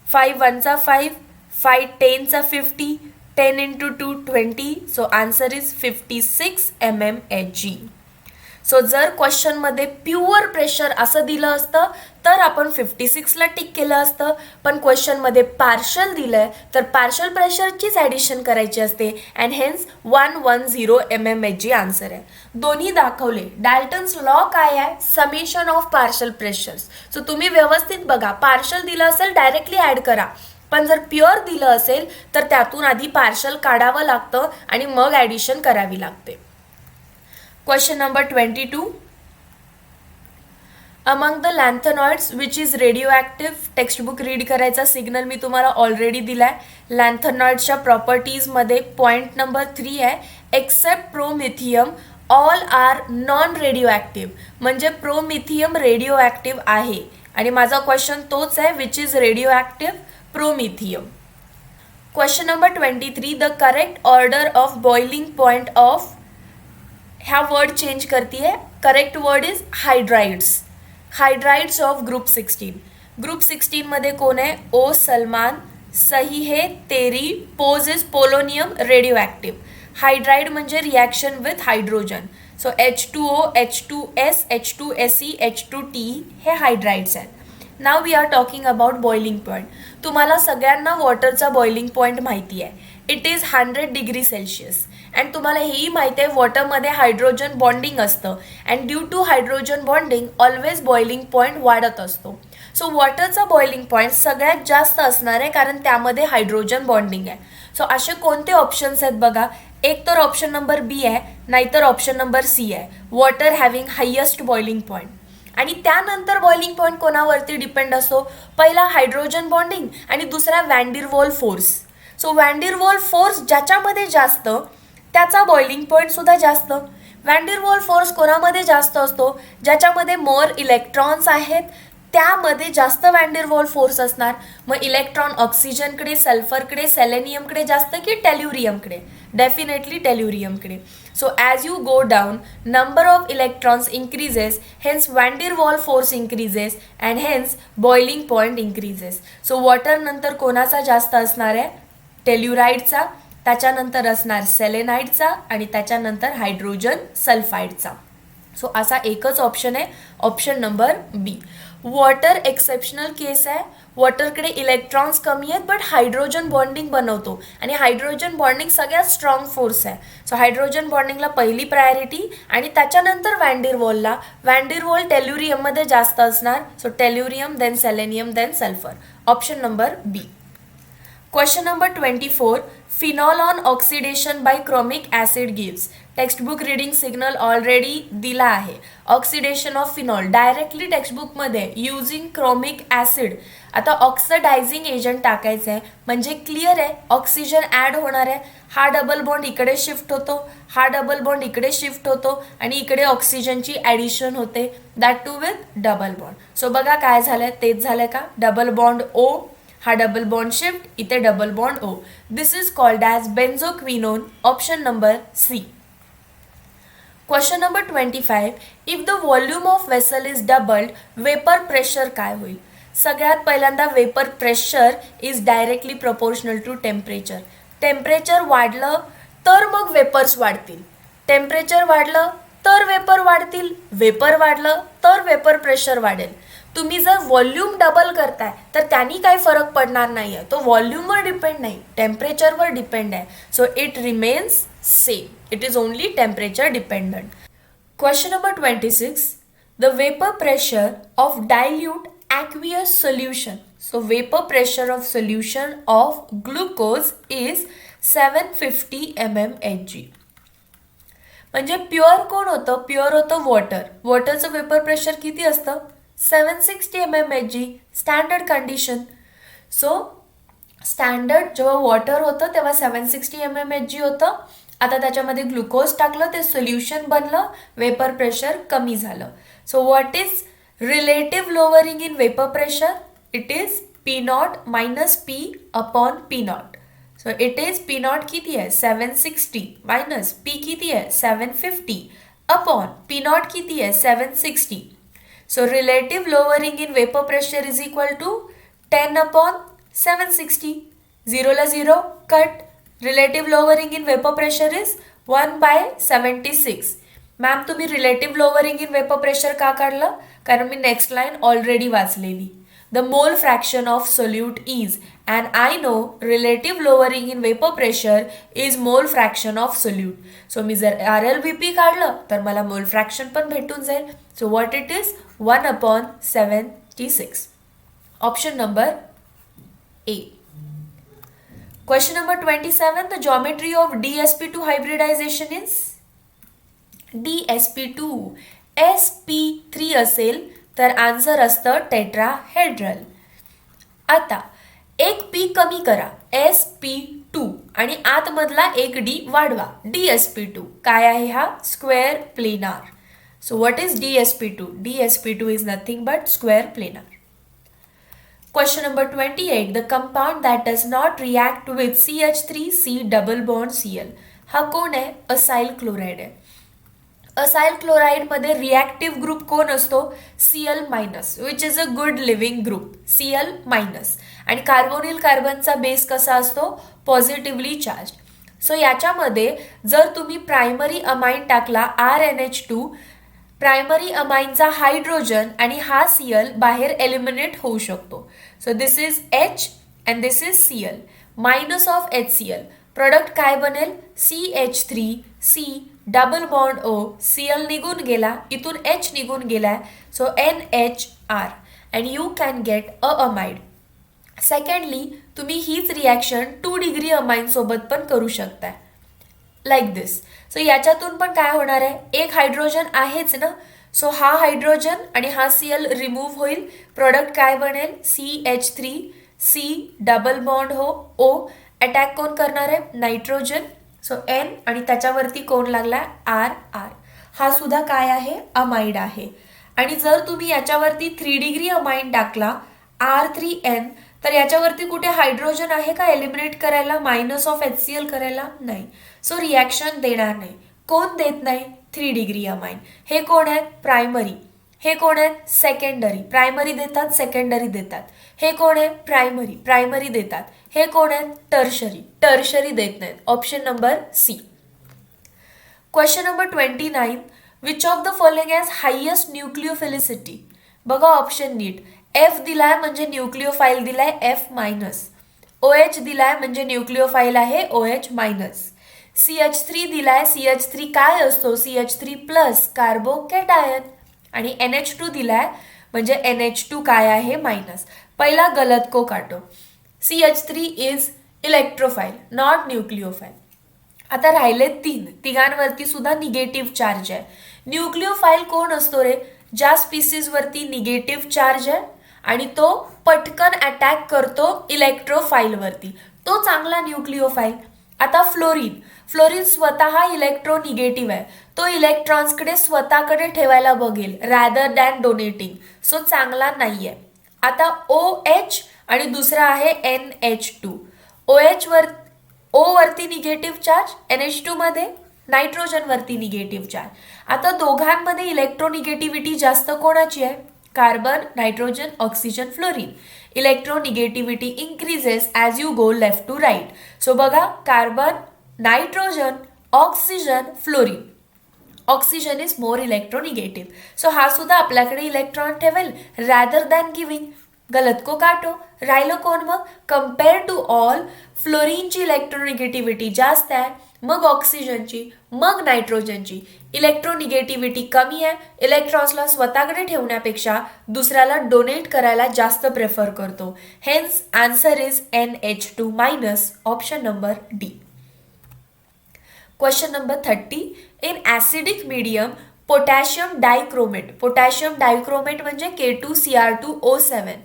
5 1 चा 5, 5 10 चा 50, 10 into 2 20. So answer is 56 mmHg. So जर क्वेश्चनमध्ये प्युअर प्रेशर असं दिलं असतं तर आपण 56ला टिक केलं असतं. पण क्वेश्चनमध्ये पार्शल दिलं आहे तर पार्शल प्रेशरचीच ॲडिशन करायची असते अँड हेन्स 110 mmHg आन्सर आहे. दोन्ही दाखवले. डाल्टन्स लॉ काय आहे? Summation of partial pressures. So तुम्ही व्यवस्थित बघा. पार्शल दिलं असेल डायरेक्टली ॲड करा, पण जर प्युअर दिलं असेल तर त्यातून आधी पार्शल काढावं लागतं आणि मग ॲडिशन करावी लागते. Question number 22. Among the lanthanoids which is radioactive, textbook read करायचा सिग्नल मी तुम्हाला ऑलरेडी दिलाय. लॅन्थनॉइड्सच्या प्रॉपर्टीजमध्ये पॉईंट नंबर 3 आहे, except promethium all are non radioactive. म्हणजे प्रोमिथियम रेडिओ ॲक्टिव्ह आहे आणि माझा क्वेश्चन तोच आहे, which is radio active? Promethium. Question number 23. The correct order of boiling point of ह्या वर्ड चेंज करती है. Correct word is hydrides. Hydrides of group 16. Group 16 मध्ये कोण आहे? ओ सलमान, सही है तेरी, Po's is polonium, radio active. Hydride म्हणजे reaction with hydrogen. So H2O, H2S, H2Se, H2T हे हायड्राइड्स आहेत. नाव we are talking about boiling point. तुम्हाला सगळ्यांना वॉटरचा बॉइलिंग पॉईंट माहिती आहे. It is 100 degree Celsius. And तुम्हाला हेही माहिती आहे वॉटरमध्ये हायड्रोजन बॉन्डिंग असतं and due two hydrogen bonding always boiling point वाढत असतो. सो वॉटरचा बॉइलिंग पॉईंट सगळ्यात जास्त असणार आहे कारण त्यामध्ये हायड्रोजन बॉन्डिंग आहे. सो असे कोणते ऑप्शन्स आहेत बघा. एक तर ऑप्शन नंबर बी आहे, नाहीतर ऑप्शन नंबर सी आहे, water having highest boiling point. आणि त्यानंतर बॉइलिंग पॉईंट कोणावरती डिपेंड असतो? पहिला हायड्रोजन बॉन्डिंग आणि दुसरा वॅन्डीरवॉल फोर्स. सो वॅन्डीरवॉल फोर्स ज्याच्यामध्ये जास्त त्याचा बॉइलिंग पॉईंट सुद्धा जास्त. वॅन्डीरवॉल फोर्स कोणामध्ये जास्त असतो? ज्याच्यामध्ये मोर इलेक्ट्रॉन्स आहेत त्यामध्ये जास्त वॅन्डीरवॉल फोर्स असणार. मग इलेक्ट्रॉन ऑक्सिजनकडे, सल्फरकडे, सेलेनियमकडे जास्त की टेल्युरियमकडे? डेफिनेटली टेल्युरियमकडे. So as you go down number of electrons increases, hence van der Waal force increases and hence boiling point increases. So water नंतर कोणाचा जास्त असणार आहे? टेल्युराईडचा, त्याच्यानंतर असणार सेलेनाईडचा आणि त्याच्यानंतर हायड्रोजन सल्फाईडचा. सो असा एकच ऑप्शन आहे, ऑप्शन नंबर बी. वॉटर एक्सेप्शनल केस आहे. वॉटरकडे इलेक्ट्रॉन्स कमी आहेत बट हायड्रोजन बॉन्डिंग बनवतो आणि हायड्रोजन बॉन्डिंग सगळ्यात स्ट्रॉंग फोर्स आहे. सो हायड्रोजन बॉन्डिंगला पहिली प्रायोरिटी आणि त्याच्यानंतर वॅन्डीरवॉलला. वॅन्डीरवॉल टेल्युरियममध्ये जास्त असणार. So tellurium, then selenium, then sulphur. Option number B. Question number 24. Phenol on oxidation by chromic acid gives. Textbook reading signal already दिला आहे. ऑक्सिडेशन ऑफ फिनॉल डायरेक्टली टेक्स्टबुकमध्ये युझिंग क्रोमिक ॲसिड. आता ऑक्सिडायझिंग एजंट टाकायचं आहे म्हणजे क्लिअर आहे ऑक्सिजन ॲड होणार आहे. हा डबल बॉन्ड इकडे शिफ्ट होतो, हा डबल बॉन्ड इकडे शिफ्ट होतो आणि इकडे ऑक्सिजनची ॲडिशन होते, that too with double bond. So बघा काय झालं, तेच झालं का? डबल बॉन्ड ओ, हा डबल बॉन्ड शिफ्ट, इथे double bond O. This is called as benzoquinone. Option number C. Question number 25. If the volume of vessel is doubled, vapour pressure काय होईल? सगळ्यात पहिल्यांदा vapour pressure is directly proportional to temperature. Temperature वाढलं तर मग वेपर्स वाढतील, टेम्परेचर वाढलं तर वेपर वाढतील, वेपर वाढलं तर वेपर प्रेशर वाढेल. तुम्ही जर व्हॉल्यूम डबल करताय तर त्यांनी काही फरक पडणार नाही आहे. तो व्हॉल्यूमवर डिपेंड नाही, टेम्परेचरवर डिपेंड आहे. So it remains same. It is only temperature dependent. Question number 26. The vapor pressure of dilute aqueous solution. So vapor pressure of solution of glucose is 750 mmHg. म्हणजे प्युअर कोण होतं? प्युअर होतं वॉटर. वॉटरचं वेपर प्रेशर किती असतं? 760 mmHg. Standard condition. So standard जेव्हा वॉटर होतं तेव्हा 760 mmHg होतं. आता त्याच्यामध्ये ग्लुकोज टाकलं, ते सोल्युशन बनलं, वेपर प्रेशर कमी झालं. So what is relative lowering in vapour pressure? It is P not minus P upon P not. So it is P not किती आहे? 760 मायनस पी किती आहे? 750 अपॉन पी नॉट किती आहे? 760. So relative lowering in vapour pressure is equal to 10 upon 760. 0ला 0 cut. Relative lowering in vapour pressure is 1/76. Ma'am तुम्ही relative lowering in vapour pressure का काढलं? कारण मी नेक्स्ट लाईन ऑलरेडी वाचलेली. The mole fraction of solute is and I know relative lowering in vapour pressure is mole fraction of solute. So मी जर RLVP काढलं तर मला मोल फ्रॅक्शन पण भेटून जाईल. So what it is? 1/76. Option number A. Question number 27. The geometry of DsP2 hybridization is DsP2. sp3 असेल तर आन्सर असतं टेट्राहेड्रल. आता एक पी कमी करा sp2 आणि आतमधला एक डी वाढवा DsP2. काय आहे हा? Square planar. So what is DsP2? DsP2 is nothing but square planar. Question number 28. The compound that does not react with CH3C double bond Cl. हा कोण आहे? असाइल क्लोराइड आहे. असाइल क्लोराईडमध्ये रिॲक्टिव्ह ग्रुप कोण असतो? Cl minus, which is a good living group, Cl minus. आणि कार्बोनिल कार्बनचा बेस कसा असतो? Positively charge. सो याच्यामध्ये जर तुम्ही प्रायमरी अमाइन टाकला RnH2, प्रायमरी अमाइनचा हायड्रोजन आणि हा Cl बाहेर एलिमिनेट होऊ शकतो. So this is H and this is Cl minus of HCl. Product काय बनेल? CH3C double bond O, Cl निघून गेला, इथून H निघून गेलाय, so NHR and you can get a amide. Secondly तुम्ही हीच रिॲक्शन 2 डिग्री अमाइन सोबत पण करू शकताय, लाईक दिस. सो याच्यातून पण काय होणार आहे? एक हायड्रोजन आहेच ना, सो हा हायड्रोजन आणि हा Cl रिमूव्ह होईल. प्रोडक्ट काय बनेल? CH3C double bond O. Attack कोण करणार आहे? नायट्रोजन. सो N आणि त्याच्यावरती कोण लागला? RR. हा सुद्धा काय आहे? अमाइड आहे. आणि जर तुम्ही याच्यावरती 3 डिग्री अमाइन टाकला R3N, तर याच्यावरती कुठे हायड्रोजन आहे का एलिमिनेट करायला, मायनस ऑफ HCl करायला? नाही. सो रिॲक्शन देणार नाही. कोण देत नाही? 3 डिग्री अमाइन. हे कोण आहेत? प्रायमरी. हे कोण आहेत? सेकंडरी. प्रायमरी देतात, सेकंडरी देतात. हे कोण आहे? प्रायमरी. प्रायमरी देतात. हे कोण आहेत? टर्शरी. टर्शरी देत नाहीत. Option number C. Question number 29. Which of the following has highest nucleophilicity? बघा ऑप्शन नीट. F दिलाय म्हणजे न्यूक्लिओफाईल दिलाय F मायनस. OH दिलाय म्हणजे न्यूक्लिओफाईल आहे OH मायनस. CH3 दिलाय, CH3 काय असतो? CH3 plus carbocation. आणि NH2 दिलाय म्हणजे NH2 काय आहे? मायनस. पहिला गलत को काटो. CH3 is इलेक्ट्रोफाईल, not nucleophile. आता राहिले तिघांवरती सुद्धा निगेटिव्ह चार्ज आहे. न्यूक्लिओफाईल कोण असतो रे? ज्या स्पीसीजवरती निगेटिव्ह चार्ज आहे आणि तो पटकन अटॅक करतो इलेक्ट्रोफाईलवरती, तो चांगला न्यूक्लिओफाईल. आता फ्लोरीन. फ्लोरीन स्वतः इलेक्ट्रोनिगेटिव्ह आहे, तो इलेक्ट्रॉन्सकडे स्वतःकडे ठेवायला बघेल रॅदर दॅन डोनेटिंग, सो चांगला नाहीये. आता OH आणि दुसरा आहे NH2. O वरती निगेटिव्ह चार्ज, NH2 मध्ये नायट्रोजन वरती निगेटिव्ह चार्ज. आता दोघांमध्ये इलेक्ट्रोनिगेटिव्हिटी जास्त कोणाची आहे? Carbon, nitrogen, oxygen, fluorine. Electronegativity increases as you go left to right. So बघा, carbon, nitrogen, oxygen, fluorine. Oxygen is more electronegative. So हा सुद्धा आपल्याकडे इलेक्ट्रॉन ठेवेल रॅदर दॅन गिव्हिंग. गलत को काटो. राहिलं कोण मग? कम्पेअर टू ऑल, फ्लोरीनची इलेक्ट्रोनिगेटिव्हिटी जास्त आहे, मग ऑक्सिजनची, मग नायट्रोजनची. इलेक्ट्रोनिगेटिव्हिटी कमी आहे, इलेक्ट्रॉन्सला स्वतःकडे ठेवण्यापेक्षा दुसऱ्याला डोनेट करायला जास्त प्रेफर करतो. Hence answer is NH2 minus, option number D. Question number 30. In acidic medium potassium dichromate. Potassium dichromate म्हणजे K2Cr2O7.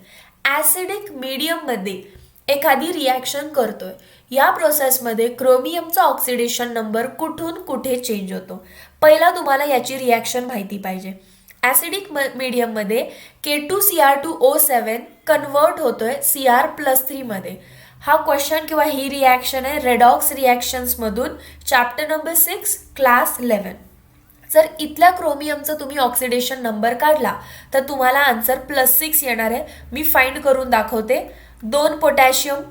ॲसिडिक मीडियममध्ये एखादी रिॲक्शन करतोय, या प्रोसेसमध्ये क्रोमियमचा ऑक्सिडेशन नंबर कुठून कुठे चेंज होतो? पहिला तुम्हाला याची रिॲक्शन माहिती पाहिजे. ॲसिडिक मीडियममध्ये K2Cr2O7 कन्वर्ट होतोय Cr+3 मध्ये. हा क्वेश्चन किंवा ही रिॲक्शन आहे रेडॉक्स रिॲक्शन्समधून, चॅप्टर नंबर 6 क्लास 11. जर इथल्या क्रोमियमचं तुम्ही ऑक्सिडेशन नंबर काढला तर तुम्हाला आन्सर +6 येणार आहे. मी फाइंड करून दाखवते. 2 potassium,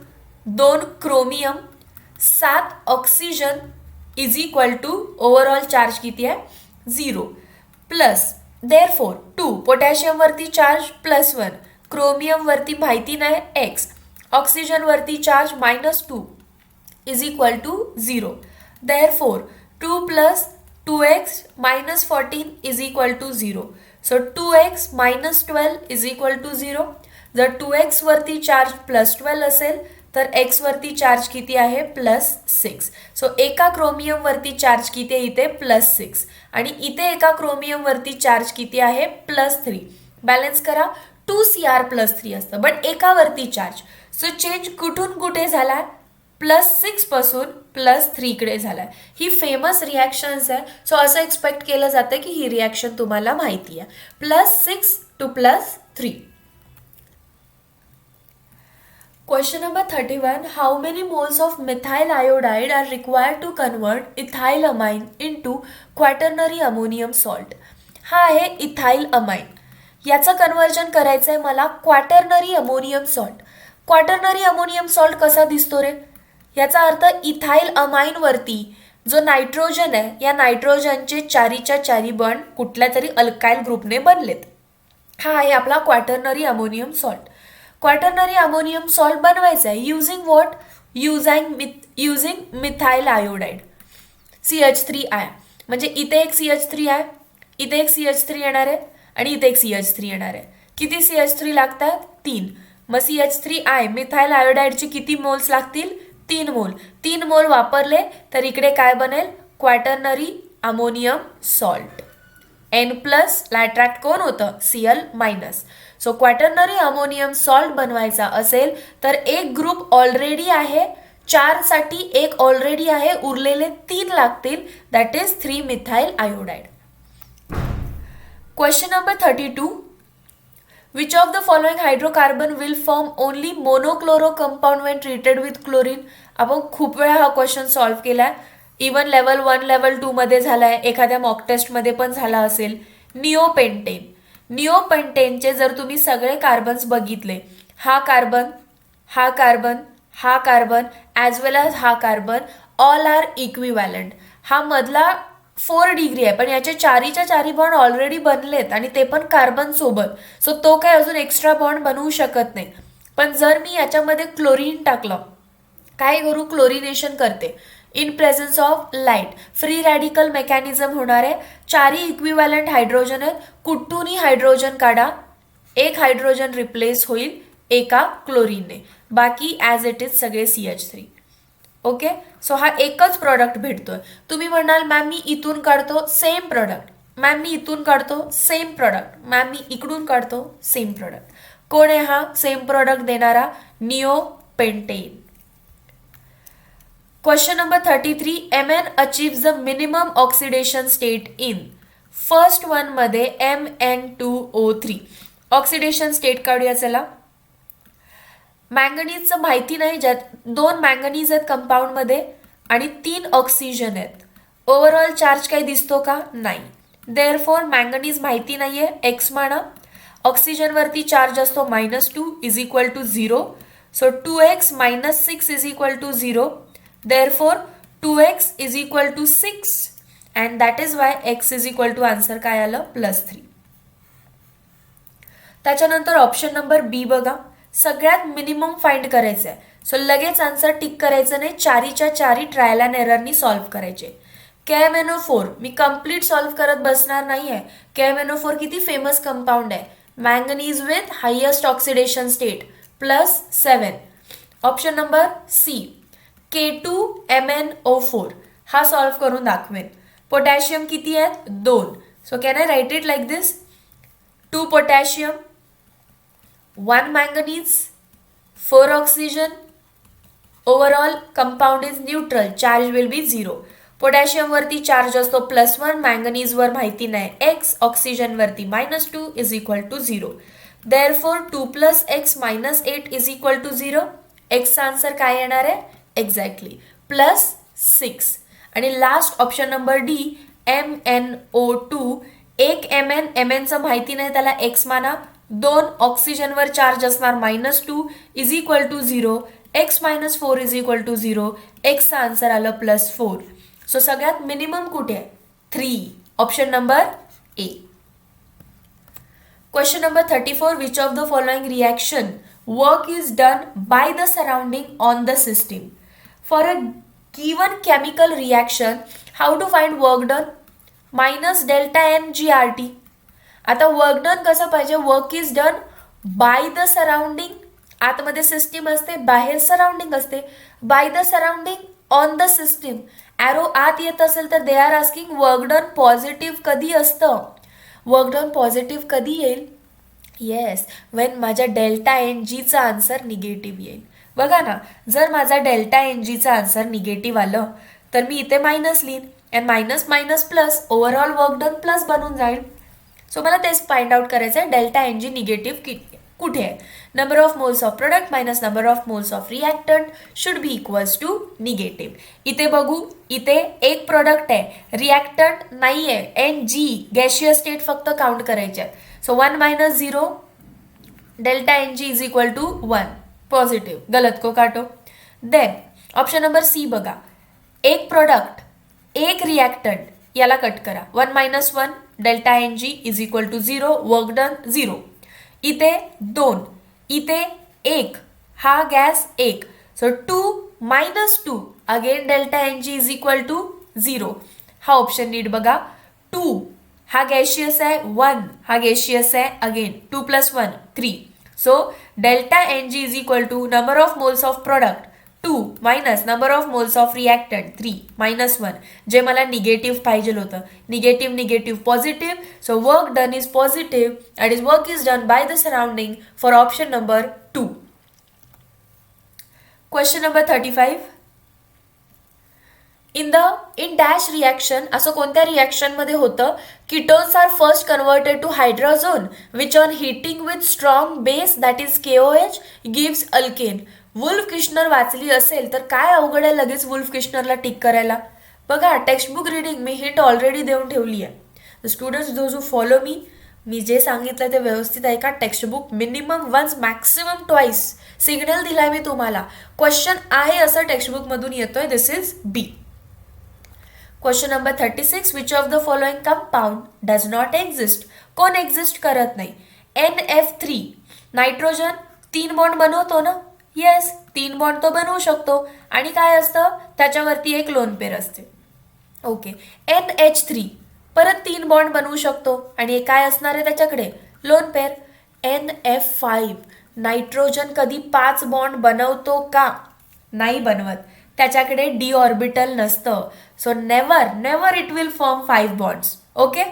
2 chromium, 7 oxygen is equal to overall charge किती आहे? 0. प्लस देअरफॉर 2 पोटॅशियमवरती चार्ज +1, क्रोमियमवरती माहिती नाही x, ऑक्सिजनवरती charge -2 is equal to 0. Therefore 2 + 2x - 14 is equal to 0. So 2x - 12 is equal to 0. जर 2x वरती चार्ज +12 असेल तर x वरती चार्ज किती आहे? +6. सो एका क्रोमियम वरती चार्ज किती आहे इथे? +6. आणि इथे एका क्रोमियम वरती चार्ज किती आहे? +3. बॅलन्स करा. 2Cr+3 असतं, बट एकावरती चार्ज. सो चेंज कुठून कुठे झालाय? +6 पासून +3 कडे झालाय. ही फेमस रिॲक्शन्स आहे. सो असं एक्सपेक्ट केलं जातं की ही रिॲक्शन तुम्हाला माहिती आहे. +6 to +3. Question number 31. How many moles of methyl iodide are required to convert ethylamine into quaternary ammonium salt? हा आहे इथाइल अमाइन. याचं कन्वर्जन करायचं आहे मला quaternary ammonium salt. Quaternary ammonium salt कसा दिसतो रे? याचा अर्थ इथाइल अमाइन वरती जो नायट्रोजन आहे या नायट्रोजनचे चारीच्या चारी बॉन्ड कुठल्या तरी अल्काइल ग्रुपने बनलेत. हा आहे आपला quaternary ammonium salt. Quaternary ammonium salt बनवायचा आहे using what? Using methyl iodide CH3I. म्हणजे इथे एक CH3 आहे, इथे एक CH3 येणार आहे आणि इथे एक CH3 येणार आहे. किती CH3 लागतात? 3. मग CH3I मिथाइल आयोडाईडचे किती मोल्स लागतील? 3 मोल. 3 मोल वापरले तर इकडे काय बनेल? Quaternary ammonium salt. N plus ला अट्रॅक्ट कोण होतं? Cl minus. So quaternary ammonium salt बनवायचा असेल तर एक ग्रुप ऑलरेडी आहे, 4 साठी एक ऑलरेडी आहे, उरलेले 3 लागतील. That is 3 methyl iodide. Question number 32. Which of the following hydrocarbon will form only monochloro compound when treated with chlorine? आपण खूप वेळा हा क्वेश्चन सॉल्व्ह केलाय. इवन लेवल 1 लेवल 2 मध्ये झालाय, एखाद्या मॉक टेस्ट मध्ये पण झाला असेल. निओपेंटेन. निओपेंटेनचे जर तुम्ही सगळे कार्बन्स बघितले, हा कार्बन, हा कार्बन, हा कार्बन ॲज वेल ॲज हा कार्बन, ऑल आर इक्विवॅलंट. हा मधला 4 डिग्री आहे पण याचे चारीच्या चारी बॉन्ड ऑलरेडी बनलेत आणि ते पण कार्बन सोबत. सो तो काय अजून एक्स्ट्रा बॉन्ड बनवू शकत नाही. पण जर मी याच्यामध्ये क्लोरीन टाकलं, काय करू? क्लोरिनेशन करते. In presence of light free radical mechanism होणार आहे. चारी इक्विवॅलंट हायड्रोजन आहेत, कुठूनही हायड्रोजन काढा, एक हायड्रोजन रिप्लेस होईल एका क्लोरीनने, बाकी ॲज इट इज सगळे CH3. ओके. सो हा एकच प्रॉडक्ट भेटतोय. तुम्ही म्हणाल मॅम मी इथून काढतो, सेम प्रॉडक्ट. मॅम मी इथून काढतो, सेम प्रॉडक्ट. मॅम मी इकडून काढतो, सेम प्रॉडक्ट. कोण आहे हा सेम प्रॉडक्ट देणारा? निओपेंटेन. Question number 33. Mn achieves the minimum oxidation state in. First one मध्ये Mn2O3 ऑक्सिडेशन स्टेट काढूया. चला, मँगनीजचं माहिती नाही, ज्यात 2 मँगनीज आहेत कंपाऊंड मध्ये आणि 3 ऑक्सिजन आहेत. ओव्हरऑल चार्ज काही दिसतो का? नाही. देअरफॉर मँगनीज माहिती नाहीये, एक्स म्हणा. ऑक्सिजन वरती चार्ज असतो -2 is equal to 0. So 2x - 6 is equal to 0. Therefore 2x is equal to 6 and that is why x is equal to answer काय आलं? +3. त्याच्यानंतर ऑप्शन नंबर बी बघा. सगळ्यात मिनिमम फाइंड करायचं आहे. सो लगेच आन्सर टिक करायचं नाही, चारीच्या चारी ट्रायल अँड एररनी सॉल्व्ह करायचे. KMnO4 मी कम्प्लीट सॉल्व्ह करत बसणार नाही आहे. KMnO4 किती फेमस कंपाऊंड आहे. Manganese with highest oxidation state +7. Option number C K2MnO4 हा सॉल्व्ह करून दाखवेन. पोटॅशियम किती आहेत? 2. So can I write it like this? 2 potassium, 1 manganese, 4 oxygen. Overall compound is neutral, charge will be 0. Potassium वरती चार्ज असतो +1, मँगनीज वर माहिती नाही x, ऑक्सिजन वरती -2 is equal to 0. Therefore 2 + x - 8 is equal to 0. एक्सचा आन्सर काय येणार आहे? एक्झॅक्टली +6. आणि last option number D MnO2. एक Mnचं माहिती नाही, त्याला x माना. 2 ऑक्सिजनवर चार्ज असणार -2 is equal to 0. x - 4 is equal to 0. एक्सचा आन्सर आलं +4. सो सगळ्यात मिनिमम कुठे आहे? 3. Option number A. Question number 34. Which of the following reaction work is done by the surrounding on the system? For a given chemical reaction, how to find work done? -delta N GRT. आता वर्क डन कसं पाहिजे? Work is done by the surrounding. आतमध्ये सिस्टीम असते, बाहेर सराउंडिंग असते. Bye the surrounding, on the system. Arrow आत येत असेल तर they are asking work done positive कधी असतं? वर्क डन पॉझिटिव्ह कधी येईल? येस, वेन माझ्या डेल्टा एन जीचा आन्सर निगेटिव्ह येईल. बघा ना, जर माझा डेल्टा एन जीचा आन्सर निगेटिव्ह आलं तर मी इथे मायनस लिहीन आणि minus minus plus, overall work done plus बनून जाईल. सो मला तेच फाइंड आउट करायचं आहे, डेल्टा एन जी निगेटिव्ह किती. कुठे आहे? Number of moles of product minus number of moles of reactant should be equals to negative. इथे बघू, इथे एक प्रोडक्ट आहे, रिॲक्टंट नाही आहे, एन जी गॅशियस स्टेट फक्त काउंट करायचे आहेत. So 1 minus 0 delta n g is equal to 1 positive. गलत को काटो. देन ऑप्शन नंबर सी बघा, एक प्रोडक्ट एक रिॲक्टंट, याला कट करा. 1 minus 1 delta n g is equal to 0, work done 0. इथे 2, इथे 1, हा gas 1. So 2 minus 2 again delta n g is equal to 0. हा ऑप्शन नीट बघा. 2 हा गॅशियस आहे, 1 हा गॅशियस आहे, again 2 plus 1 3. So delta n g is equal to number of moles of product 2 minus number of moles of reactant 3 minus 1, जे मला निगेटिव्ह पाहिजे होतं. Negative negative positive. So work done is positive and is work is done by the surrounding for option number 2. Question number 35. In dash reaction, असं कोणत्या रिॲक्शन मध्ये होतं, ketones are first converted to hydrogen which on heating with strong base that is KOH gives alkane. Wolff Kishner वाचली असेल तर काय अवघड आहे लगेच वुल्फ किश्नरला टिक करायला. बघा, टेक्स्टबुक रिडिंग मी हिट ऑलरेडी देऊन ठेवली आहे. The students those who follow me जे सांगितलं ते व्यवस्थित ऐका. Textbook minimum once maximum twice signal दिलाय मी तुम्हाला. क्वेश्चन आहे असं टेक्स्टबुकमधून येतोय. This is B. Question number 36. Which of the following compound does not exist. कोण एक्झिस्ट करत नाही? NF3 नायट्रोजन 3 बॉन्ड बनवतो ना. येस, 3 बॉन्ड तो बनवू शकतो. आणि काय असतं त्याच्यावरती एक लोन पेर असते. ओके. NH3 परत 3 बॉन्ड बनवू शकतो आणि काय असणार आहे त्याच्याकडे? लोन पेर. NF5 नायट्रोजन कधी 5 बॉन्ड बनवतो का? नाही बनवत. त्याच्याकडे डी ऑर्बिटल नसतं. So never it will form 5 bonds. Okay.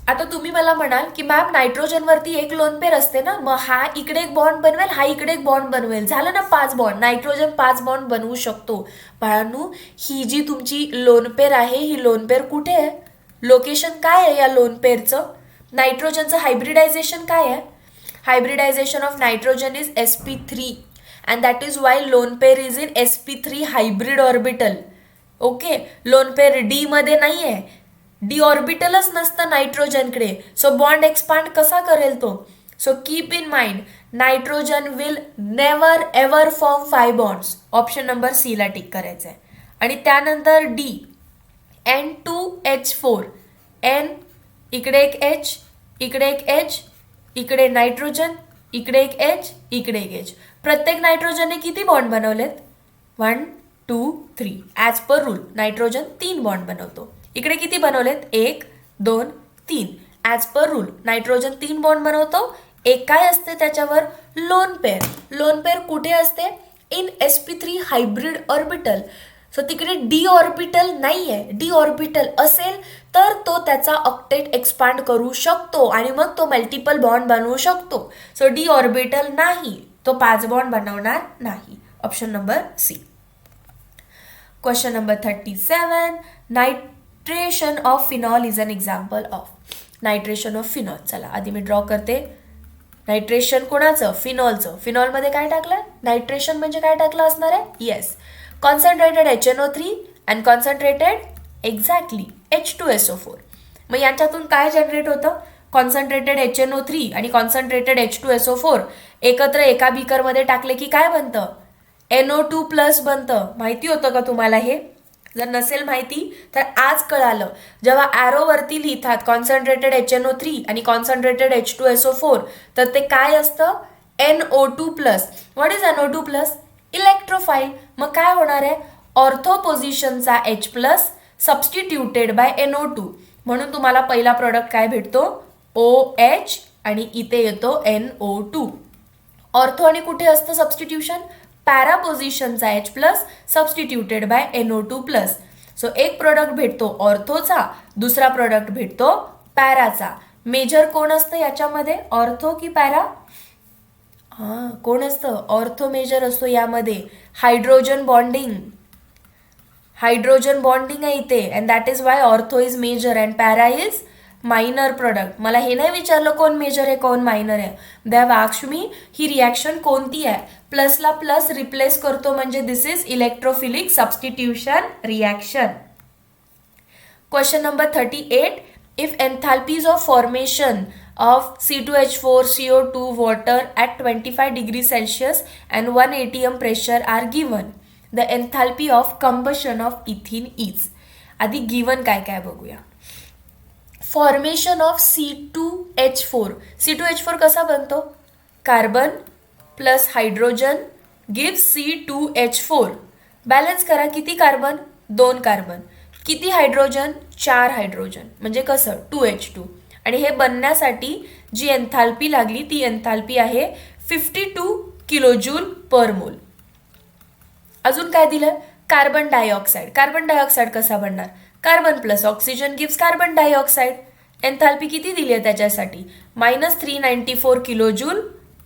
आता तुम्ही मला म्हणाल की मॅम नायट्रोजनवरती एक लोन पेर असते ना, मग हा इकडे एक बॉन्ड बनवेल, हा इकडे एक बॉन्ड बनवेल, झालं ना 5 बॉन्ड. नायट्रोजन 5 बॉन्ड बनवू शकतो. बाळांनो, ही जी तुमची लोन पेर आहे, ही लोन पेर कुठे आहे? लोकेशन काय आहे या लोन पेरचं? नायट्रोजनचं हायब्रिडायझेशन काय आहे? Hybridisation of nitrogen is sp3 and that is why lone pair is in sp3 hybrid orbital. Okay. Loan per D मध्ये नाही आहे, डी ऑर्बिटलच नसतं नायट्रोजनकडे. सो बॉन्ड एक्सपांड कसा करेल तो? So keep in mind, nitrogen will never ever form 5 bonds. Option number C ला टिक करायचं आहे. आणि त्यानंतर डी N2H4, N इकडे एक H, इकडे एक H, इकडे नायट्रोजन, इकडे एक H, इकडे एक H. प्रत्येक नायट्रोजनने किती बॉन्ड बनवलेत? 1 2 3. As per rule nitrogen 3 bond बनवतो. इकडे किती बनवलेत? 1 2 3. As per rule nitrogen 3 bond बनवतो. एक काय असते त्याच्यावर? लोन पेर. लोन पेर कुठे असते? In sp3 hybrid orbital. So तिकडे डी ऑर्बिटल नाही आहे. डी ऑर्बिटल असेल तर तो त्याचा ऑक्टेट एक्सपांड करू शकतो आणि मग तो मल्टिपल बॉन्ड बनवू शकतो. सो डी ऑर्बिटल नाही, तो 5 बॉन्ड बनवणार नाही. Option number C. Question number 37. Nitration of phenol is an example of. Nitration of phenol. चला आधी मी ड्रॉ करते. नायट्रेशन कोणाचं? फिनॉलचं. फिनॉलमध्ये काय टाकलं? नायट्रेशन म्हणजे काय टाकलं असणार आहे? Yes, concentrated HNO3 and concentrated exactly H2SO4. मग यांच्यातून काय जनरेट होतं? कॉन्सन्ट्रेटेड HNO3 आणि कॉन्सन्ट्रेटेड H2SO4 एकत्र एका बीकरमध्ये टाकले की काय बनतं? NO2 प्लस बनतं. माहिती होतं का तुम्हाला हे? जर नसेल माहिती तर आज कळालं. जेव्हा ॲरोवरती लिहितात कॉन्सन्ट्रेटेड HNO3 आणि कॉन्सन्ट्रेटेड H2SO4 तर ते काय असतं? NO2 plus. What is NO2 plus? Electrophile. मग काय होणार आहे? ऑर्थो पोझिशनचा H plus substituted by NO2. म्हणून तुम्हाला पहिला प्रोडक्ट काय भेटतो? OH आणि इथे येतो NO2. ऑर्थो आणि कुठे असतं सबस्टिट्यूशन? पॅरा पोझिशनचा H plus substituted by NO2 plus. So एक प्रोडक्ट भेटतो ऑर्थोचा, दुसरा प्रोडक्ट भेटतो पॅराचा. मेजर कोण असतं याच्यामध्ये? ऑर्थो की पॅरा? कोण असतं? ऑर्थो मेजर असतो यामध्ये. Hydrogen bonding. हायड्रोजन बॉन्डिंग आहे इथे and that is why ortho is major and para is minor product. मला हे नाही विचारलं कोण मेजर आहे कोण मायनर आहे. दे हॅव आस्क्ड मी ही रिॲक्शन कोणती आहे. प्लसला प्लस रिप्लेस करतो म्हणजे this is electrophilic substitution reaction. Question number 38. If enthalpies of formation of C2H4, CO2, water at 25 degrees Celsius and 1 atm pressure are given, the enthalpy of combustion of ethene is. आधी गिवन काय काय बघूया. Formation of C2H4. C2H4 कसा बनतो? Carbon plus hydrogen gives C2H4. Balance करा, किती कार्बन? 2 कार्बन. किती हायड्रोजन? 4 हायड्रोजन. म्हणजे कसं? 2H2. आणि हे बनण्यासाठी जी एन्थाल्पी लागली ती एन्थाल्पी आहे 52 किलोजूल पर मोल. अजून काय दिलं? Carbon dioxide. कार्बन डायऑक्साईड कसा बनणार? Carbon plus oxygen gives carbon dioxide. Enthalpy किती दिली आहे त्याच्यासाठी? -394 किलोजूल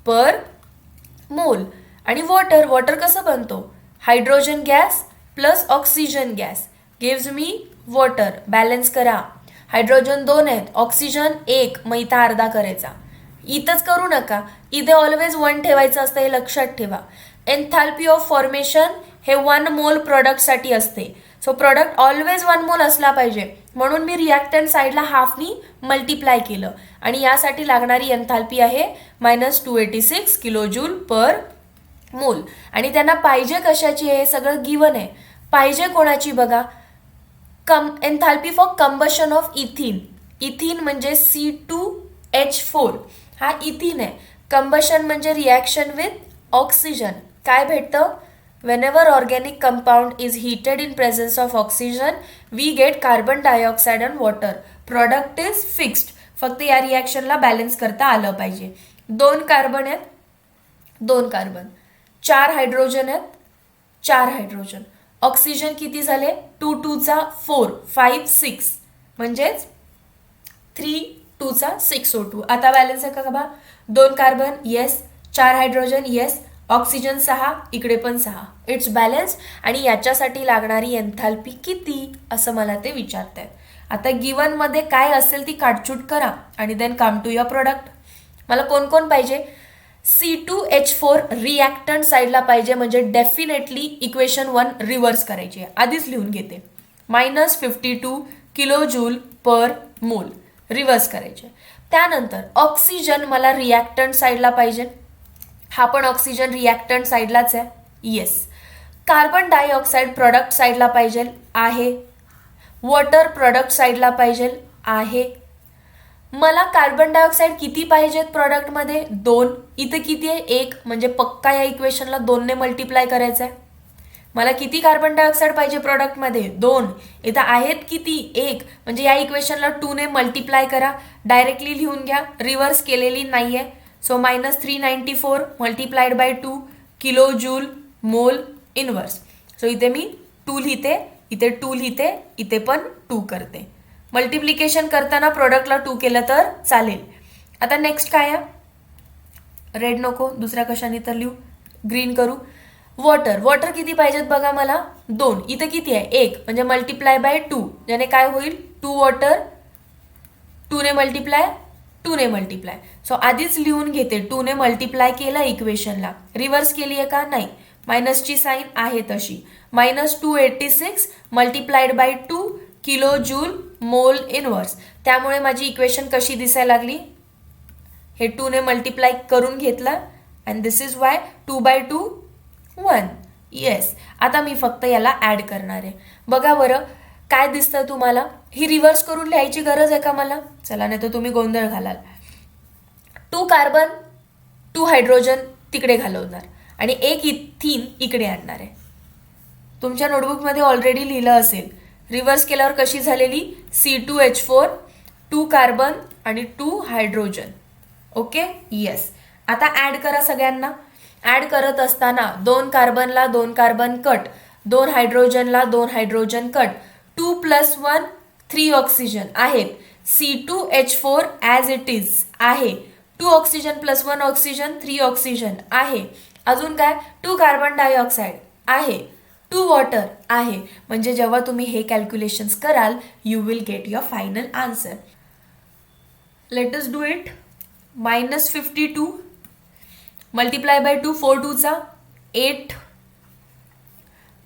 पर मोल. आणि वॉटर. वॉटर कसं बनतो? Hydrogen gas plus oxygen gas gives me water. Balance करा. हायड्रोजन 2 आहेत, ऑक्सिजन 1, मग इथं अर्धा करायचा. इथंच करू नका, इथे ऑलवेज 1 ठेवायचं असतं, हे लक्षात ठेवा. एन्थाल्पी ऑफ फॉर्मेशन हे 1 मोल प्रोडक्टसाठी असते. सो प्रोडक्ट ऑलवेज 1 मोल असला पाहिजे, म्हणून मी रिॲक्टंट साईडला हाफनी मल्टिप्लाय केलं. आणि यासाठी लागणारी एन्थाल्पी आहे -286 किलोजूल पर मोल. आणि त्यांना पाहिजे कशाची आहे? हे सगळं गिवन आहे. पाहिजे कोणाची बघा? Enthalpy for combustion of इथिन. इथिन म्हणजे C2H4. हा इथिन आहे. कंबशन म्हणजे रिॲक्शन विथ ऑक्सिजन. काय भेटतं? Whenever organic compound is heated in presence of oxygen, we get carbon dioxide and water. Product is fixed. फक्त या रिॲक्शनला बॅलन्स करता आलं पाहिजे. 2 कार्बन आहेत, 2 कार्बन. 4 हायड्रोजन आहेत, 4 हायड्रोजन. ऑक्सिजन किती झाले? 2 2 चा 4, 5 6 म्हणजेच 3 2 चा 6O2. आता बॅलन्स आहे का बा? 2 carbon yes, 4 hydrogen yes, oxygen 6, इकडे पण 6. It's balance. आणि याच्यासाठी लागणारी एन्थाल्पी किती असं मला ते विचारतायत. आता गिवन मध्ये काय असेल ती काटछूट करा आणि then come to your product. मला कोण कोण पाहिजे? C2H4 रिॲक्टंट साईडला पाहिजे, म्हणजे डेफिनेटली इक्वेशन 1 रिव्हर्स करायची आहे. आधीच लिहून घेते. -52 किलोजूल पर मोल रिव्हर्स करायचे. त्यानंतर ऑक्सिजन मला रिॲक्टंट साईडला पाहिजे. हा पण ऑक्सिजन रिॲक्टंट साईडलाच आहे. येस. कार्बन डायऑक्साईड प्रोडक्ट साईडला पाहिजे आहे. वॉटर प्रोडक्ट साईडला पाहिजे आहे. मला कार्बन डायऑक्साईड किती पाहिजेत प्रोडक्टमध्ये? 2. इथं किती आहे? 1. म्हणजे पक्का या इक्वेशनला 2 ने मल्टिप्लाय करायचं आहे. मला किती कार्बन डायऑक्साईड पाहिजे प्रोडक्टमध्ये? 2. इथं आहेत किती? 1. म्हणजे या इक्वेशनला 2 ने मल्टिप्लाय करा. डायरेक्टली लिहून घ्या, रिव्हर्स केलेली नाही आहे. So -394 multiplied by 2 kilojoule mole inverse. So इथे मी 2 लिहिते, इथे 2 लिहिते, इथे पण 2 करते. मल्टिप्लिकेशन करताना प्रोडक्टला 2 केलं तर चालेल. आता नेक्स्ट काय आहे? रेड नको, दुसऱ्या कशाने तर लिहू, ग्रीन करू. वॉटर. वॉटर किती पाहिजेत बघा मला? 2. इथं किती आहे? 1. म्हणजे मल्टिप्लाय बाय 2, ज्याने काय होईल? 2 वॉटर, 2 ने मल्टिप्लाय, 2 ने मल्टिप्लाय. सो आधीच लिहून घेते. 2 ने मल्टिप्लाय केलं इक्वेशनला. रिव्हर्स केली आहे का? नाही. मायनसची साईन आहे तशी. -286 multiplied by 2 kilojoule mole inverse. त्यामुळे माझी इक्वेशन कशी दिसायला लागली? हे 2 ने मल्टिप्लाय करून घेतलं and this is why 2/2 1. Yes. आता मी फक्त याला ॲड करणार आहे. बघा बरं काय दिसतं तुम्हाला? ही रिव्हर्स करून लिहायची गरज आहे का मला? चला, नाही तर तुम्ही गोंधळ घालाल. 2 कार्बन 2 हायड्रोजन तिकडे घालवणार आणि 1 इथिन इकडे आणणार आहे. तुमच्या नोटबुकमध्ये ऑलरेडी लिहिलं असेल. रिव्हर्स केल्यावर कशी झालेली? C2H4 2 कार्बन आणि 2 हायड्रोजन. ओके. येस. आता ॲड करा सगळ्यांना. ॲड करत असताना 2 कार्बनला 2 carbon cut, 2 हायड्रोजनला 2 hydrogen cut, 2 + 1 3 oxygen आहेत. C2H4 ॲज इट इज आहे. 2 ऑक्सिजन + 1 ऑक्सिजन 3 ऑक्सिजन आहे. अजून काय? 2 कार्बन डायऑक्साईड आहे. 2 वॉटर आहे. म्हणजे जेव्हा तुम्ही हे कॅल्क्युलेशन्स कराल you will get your final answer. Let us do it. -52 multiply by 2, 4 2 चा 8,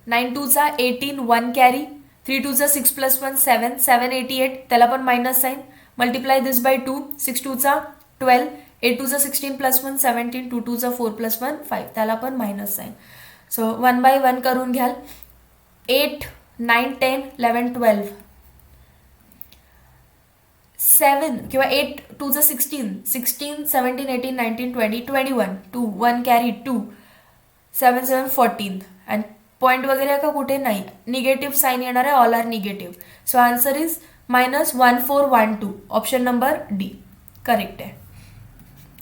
9 2 चा 18, 1 कॅरी, 3 2 चा 6 + 1 7, 788 त्याला पण minus sign. Multiply this by 2, 6 2 चा 12, 8 2 चा 16 + 1 17, 2 2 चा 4 + 1 5 त्याला पण मायनस साइन. सो 1 बाय 1 करून घ्याल. 8 9 10 11 12 7 किंवा 8 2 चा 16, 16 17 18 19 20 21 2 1 कॅरी 2, 7 7 14 अँड पॉईंट वगैरे का कुठे नाही. निगेटिव्ह साईन येणार आहे. All are negative. So answer is -1412. Option number D correct आहे.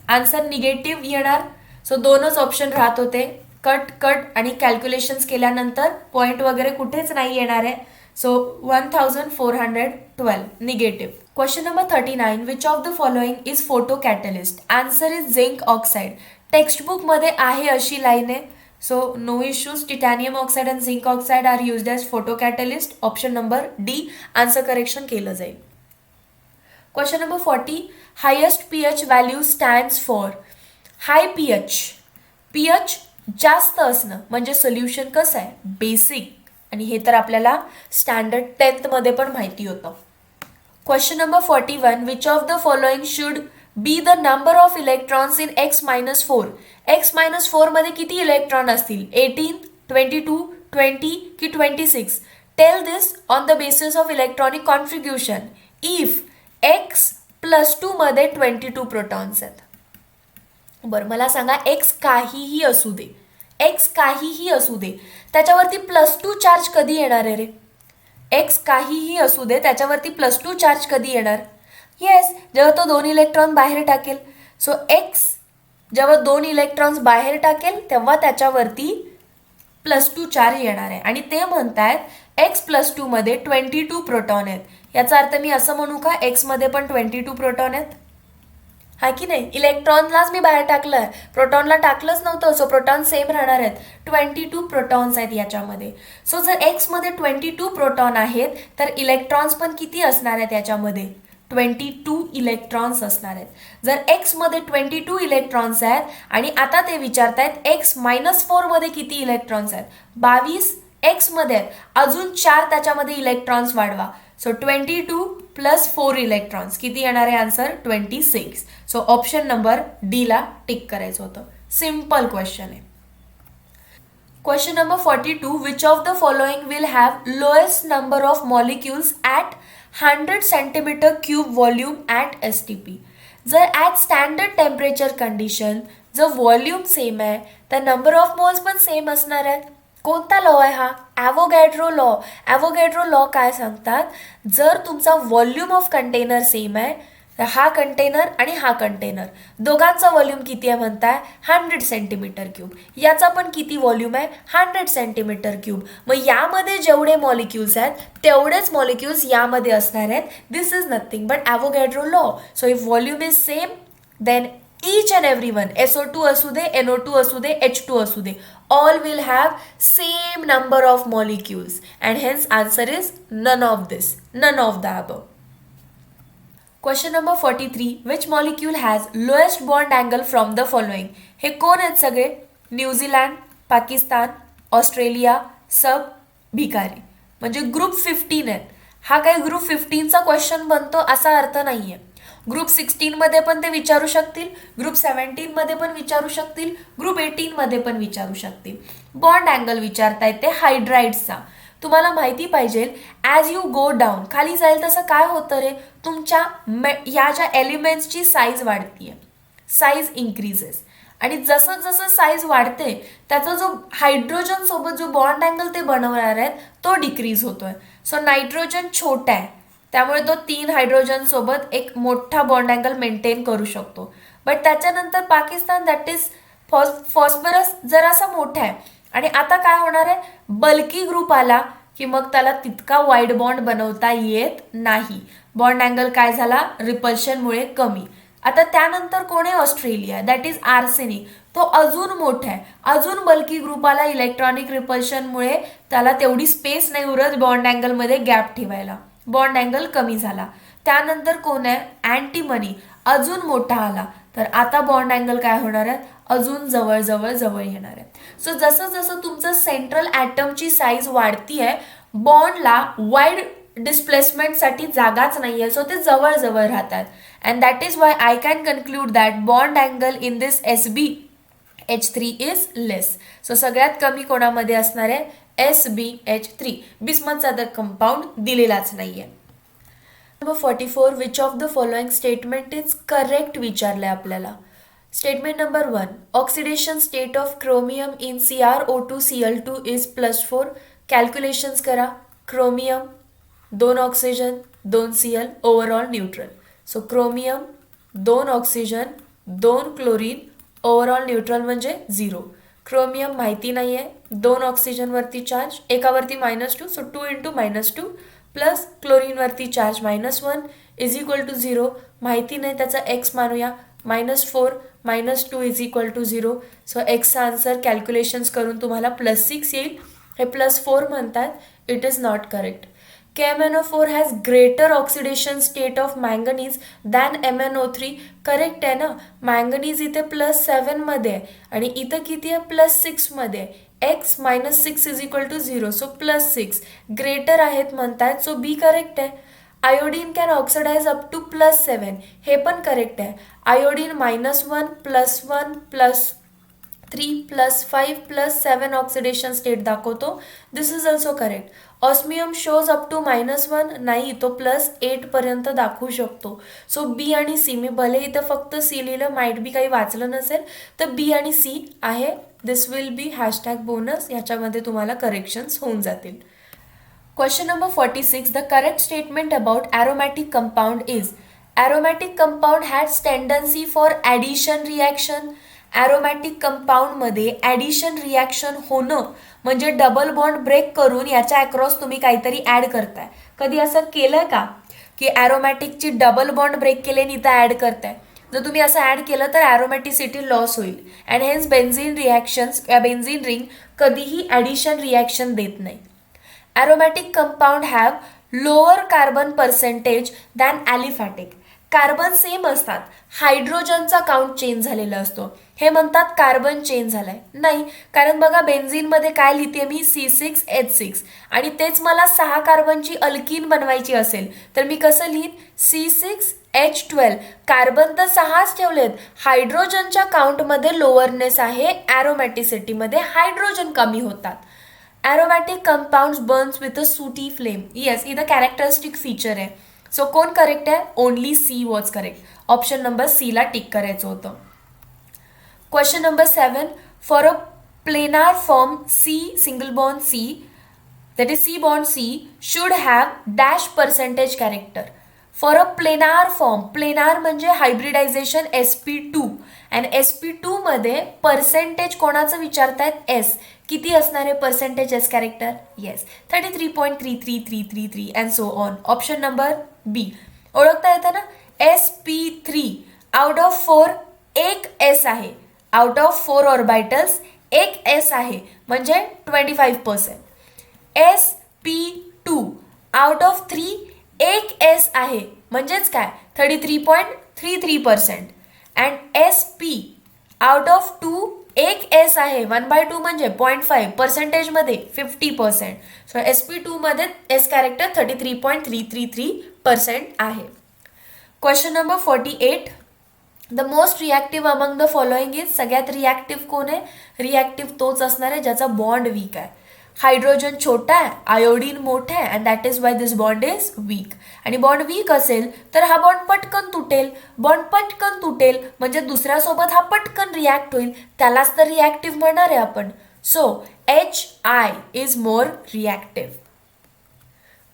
आन्सर निगेटिव्ह येणार. सो दोनच ऑप्शन राहत होते. कट कट आणि कॅल्क्युलेशन्स केल्यानंतर पॉईंट वगैरे कुठेच नाही येणार आहे. So 1412 negative. Question number 39. Which of the following is photo catalyst? Answer is zinc oxide. टेक्स्टबुकमध्ये आहे अशी लाईन आहे. So no issues. Titanium oxide and zinc oxide are used as photocatalyst. Option number D answer correction केलं जाईल. Question number 40. Highest pH value stands for high pH. pH जास्त असणं म्हणजे सोल्युशन कसं आहे? बेसिक. आणि हे तर आपल्याला स्टँडर्ड 10th मध्ये पण माहिती होतं. Question number 41. Which of the following should be the number of electrons in x-4? x-4 मध्ये किती इलेक्ट्रॉन असतील? 18, 22, 20 की 26? Tell this on the basis of electronic configuration. If x+2 मध्ये 22 प्रोटॉन्स आहेत. बरं मला सांगा, x काहीही असू दे, x काहीही असू दे, त्याच्यावरती +2 चार्ज कधी येणार आहे रे? x काहीही असू दे त्याच्यावरती +2 चार्ज कधी येणार? येस, जेव्हा तो 2 इलेक्ट्रॉन बाहेर टाकेल. सो x जेव्हा 2 इलेक्ट्रॉन्स बाहेर टाकेल तेव्हा त्याच्यावरती +2 चार्ज येणार आहे. आणि ते म्हणतायत x+2 मध्ये 22 प्रोटॉन आहेत. याचा अर्थ मी असं म्हणू का x मध्ये पण 22 प्रोटॉन आहेत? हा की नाही? इलेक्ट्रॉनलाच मी बाहेर टाकलंय, प्रोटॉनला टाकलंच नव्हतं. सो प्रोटॉन सेम राहणार आहेत. 22 प्रोटॉन्स आहेत याच्यामध्ये. सो जर x मध्ये 22 प्रोटॉन आहेत तर इलेक्ट्रॉन्स पण किती असणार आहेत याच्यामध्ये? 22 इलेक्ट्रॉन्स असणार आहेत. जर x मध्ये 22 इलेक्ट्रॉन्स आहेत आणि आता ते विचारतायत x-4 मध्ये किती इलेक्ट्रॉन्स आहेत? 22 x मध्ये आहेत, अजून 4 त्याच्यामध्ये इलेक्ट्रॉन्स वाढवा. सो 22 + 4 इलेक्ट्रॉन्स किती येणार आहे? Answer 26. So option number D ला टिक करायचं होतं. सिम्पल क्वेश्चन आहे. Question number 42. Which of the following will have lowest number of molecules at 100 cm³ volume at STP? जर ॲट स्टँडर्ड टेम्परेचर कंडिशन जर व्हॉल्यूम सेम आहे तर नंबर ऑफ मोल्स पण सेम असणार आहेत. कोणता लॉ आहे हा? Avogadro law. ॲव्होगॅड्रो लॉ काय सांगतात? जर तुमचा व्हॉल्यूम ऑफ कंटेनर सेम आहे तर हा कंटेनर आणि हा कंटेनर दोघांचा व्हॉल्यूम किती आहे म्हणताय? 100 cm³. याचा पण किती व्हॉल्यूम आहे? 100 cm³. मग यामध्ये जेवढे मॉलिक्युल्स आहेत तेवढेच मॉलिक्युल्स यामध्ये असणार आहेत. This is nothing but Avogadro law. So if volume is same then each and everyone, SO2 असू दे, NO2 असू दे, H2 असू दे, all will have same number of molecules and hence answer is none of this, none of the above. Question number 43. Which molecule has lowest bond angle from the following? हे कोण आहेत सगळे? न्यूझीलंड, पाकिस्तान, ऑस्ट्रेलिया, सब भिकारी. म्हणजे ग्रुप 15 आहेत. हा काही ग्रुप 15चा क्वेश्चन बनतो असा अर्थ नाहीये. ग्रुप 16 मध्ये पण ते विचारू शकतील, ग्रुप 17 मध्ये पण विचारू शकतील, ग्रुप 18 मध्ये पण विचारू शकतील. बॉन्ड अँगल विचारतायत ते हायड्राइड्सचा. तुम्हाला माहिती पाहिजे ॲज यू गो डाऊन, खाली जाईल तसं काय होतं रे? तुमच्या ह्या ज्या एलिमेंट्सची साईज वाढतीये, साईज इन्क्रीजेस. आणि जसं जसं साईज वाढते त्याचा जो हायड्रोजन सोबत जो बॉन्ड अँगल ते बनवणार आहेत तो डिक्रीज होतोय. सो नायट्रोजन छोटा आहे त्यामुळे तो 3 हायड्रोजन सोबत एक मोठा बॉन्ड अँगल मेंटेन करू शकतो. बट त्याच्यानंतर पाकिस्तान दॅट इज फॉस्फरस जरासा मोठा आहे. आणि आता काय होणार आहे? बल्की ग्रुप आला की मग त्याला तितका वाईड बॉन्ड बनवता येत नाही. बॉन्ड अँगल काय झाला? रिपल्शनमुळे कमी. आता त्यानंतर कोण आहे? Australia that is arsenic. तो अजून मोठा आहे, अजून बल्की ग्रुपाला इलेक्ट्रॉनिक रिपल्शनमुळे त्याला तेवढी स्पेस नाही उरत बॉन्ड अँगलमध्ये गॅप ठेवायला. बॉन्ड अँगल कमी झाला. त्यानंतर कोण आहे, अँटीमनी, अजून मोठा आला तर आता बॉन्ड अँगल काय होणार आहे, अजून जवळ जवळ जवळ येणार आहे. सो जसं जसं तुमचं सेंट्रल ॲटमची साईज वाढती आहे, बॉन्डला वाईड डिस्प्लेसमेंटसाठी जागाच नाही आहे, सो ते जवळ जवळ राहतात. And that is Y I can conclude that bond angle in this SbH3 is less. So सगळ्यात कमी कोणामध्ये असणार आहे, SbH3. बिस्मथचा तर कंपाऊंड दिलेलाच नाही आहे. Number 44, which of the following statement is correct विचारलंय आपल्याला. Statement number 1, oxidation state of chromium in CrO2Cl2 is +4. Calculations करा. Chromium 2 oxygen 2 Cl, overall neutral. So chromium 2 oxygen 2 chlorine, overall neutral म्हणजे 0. क्रोमियम माहिती नाही आहे, 2 ऑक्सिजनवरती चार्ज, एकावरती -2, सो 2 × -2 प्लस क्लोरीनवरती चार्ज -1 इज इक्वल टू 0. माहिती नाही त्याचा एक्स मानूया, -4 -2 इज इक्वल टू 0. सो एक्सचा आन्सर कॅल्क्युलेशन्स करून तुम्हाला +6 येईल. हे +4 म्हणतात, it is not correct. KMnO4 has greater oxidation state of manganese than MnO3. Correct आहे ना, मँगनीज इथे +7 मध्ये आहे आणि इथं किती आहे, +6 मध्ये आहे. x -6 is equal to 0, so +6 greater आहेत म्हणतात, सो बी करेक्ट आहे. Iodine can oxidise up to +7, हे पण करेक्ट आहे. आयोडीन -1 +1 +3 +5 +7 ऑक्सिडेशन स्टेट दाखवतो. This is also correct. Osmium shows up to -1, नाही, तो +8 पर्यंत दाखवू शकतो. सो बी आणि सी, मी भले इथं फक्त सी लिहिलं, माइट बी काही वाचलं नसेल तर बी आणि सी आहे. दिस विल बी #बोनस, याच्यामध्ये तुम्हाला करेक्शन्स होऊन जातील. Question number 46, the correct statement about aromatic compound is. Aromatic compound has tendency for addition reaction. Aromatic कंपाऊंडमध्ये ॲडिशन रिॲक्शन होणं म्हणजे डबल बॉन्ड ब्रेक करून याच्या अक्रॉस तुम्ही काहीतरी ॲड करताय. कधी असं केलं का की ॲरोमॅटिकची डबल बॉन्ड ब्रेक केले आणि इथं ॲड करताय. जर तुम्ही असं ॲड केलं तर ॲरोमॅटिसिटी लॉस होईल अँड हेन्स बेन्झिन रिॲक्शन्स या बेन्झिन रिंग कधीही ॲडिशन रिॲक्शन देत नाही. Aromatic compound have lower carbon percentage than aliphatic. Carbon same असतात, हायड्रोजनचा काउंट चेंज झालेला असतो. हे म्हणतात कार्बन चेंज झालाय, नाही, कारण बघा बेन्झिनमध्ये काय लिहिते मी, C6H6 आणि तेच मला 6 कार्बनची अल्कीन बनवायची असेल तर मी कसं लिहीन, C6H12. कार्बन तर 6च ठेवलेत, हायड्रोजनच्या काउंटमध्ये लोअरनेस आहे, ॲरोमॅटिसिटीमध्ये हायड्रोजन कमी होतात. Aromatic compounds burns with a sooty flame. Yes, इथं कॅरेक्टरिस्टिक फीचर आहे. सो कोण करेक्ट आहे, only C was correct. Option number C ला टिक करायचं होतं. Question number 7, for a planar form C single bond C, that is C bond C should have dash percentage character. For a planar form, planar म्हणजे हायब्रिडायझेशन sp2 आणि sp2 मध्ये पर्सेंटेज कोणाचं विचारतायत, S. किती असणार आहे percentage s character, yes 33.33333 and so on. Option number B. ओळखता येतं ना, sp3 आउट ऑफ 4 एक S आहे, आउट ऑफ 4 ऑर्बिटल्स एक S आहे म्हणजे 25%. sp2 आउट ऑफ 3 एक S आहे म्हणजेच काय 33.33%. अँड sp आउट ऑफ 2 एक S आहे 1/2 म्हणजे 0.5 पर्सेंटेजमध्ये 50%. सो sp2 मध्ये S कॅरेक्टर 33.333% आहे. Question number 48, the most reactive among the following is. सगळ्यात रिॲक्टिव्ह कोण आहे, रिॲक्टिव्ह तोच असणार आहे ज्याचा बॉन्ड वीक आहे. हायड्रोजन छोटा आहे, आयोडीन मोठा आहे, and that is why this bond is weak. आणि बॉन्ड वीक असेल तर हा बॉन्ड पटकन तुटेल. बॉन्ड पटकन तुटेल म्हणजे दुसऱ्यासोबत हा पटकन रिॲक्ट होईल, त्यालाच तर रिॲक्टिव्ह म्हणणार आहे आपण. So HI is more reactive.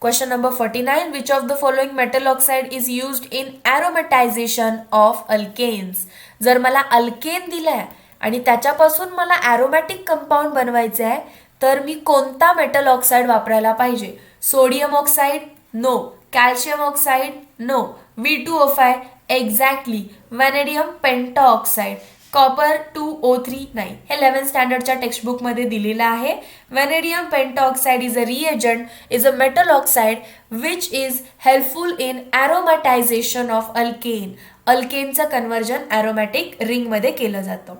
Question number 49, which of the following metal oxide is used in aromatization of alkanes. जर मला अल्केन दिलाय आणि त्याच्यापासून मला ॲरोमॅटिक कंपाऊंड बनवायचे आहे तर मी कोणता मेटल ऑक्साइड वापरायला पाहिजे. Sodium oxide, no. Calcium oxide, no. V2O5, exactly. Vanadium penta oxide. Copper 2O3 नाही, हे 11th स्टँडर्डच्या टेक्स्टबुकमध्ये दिलेलं आहे. Vanadium pentoxide is a reagent, is a metal oxide which is helpful in aromatization of alkane. अल्केनचं कन्व्हर्जन ॲरोमॅटिक रिंगमध्ये केलं जातं.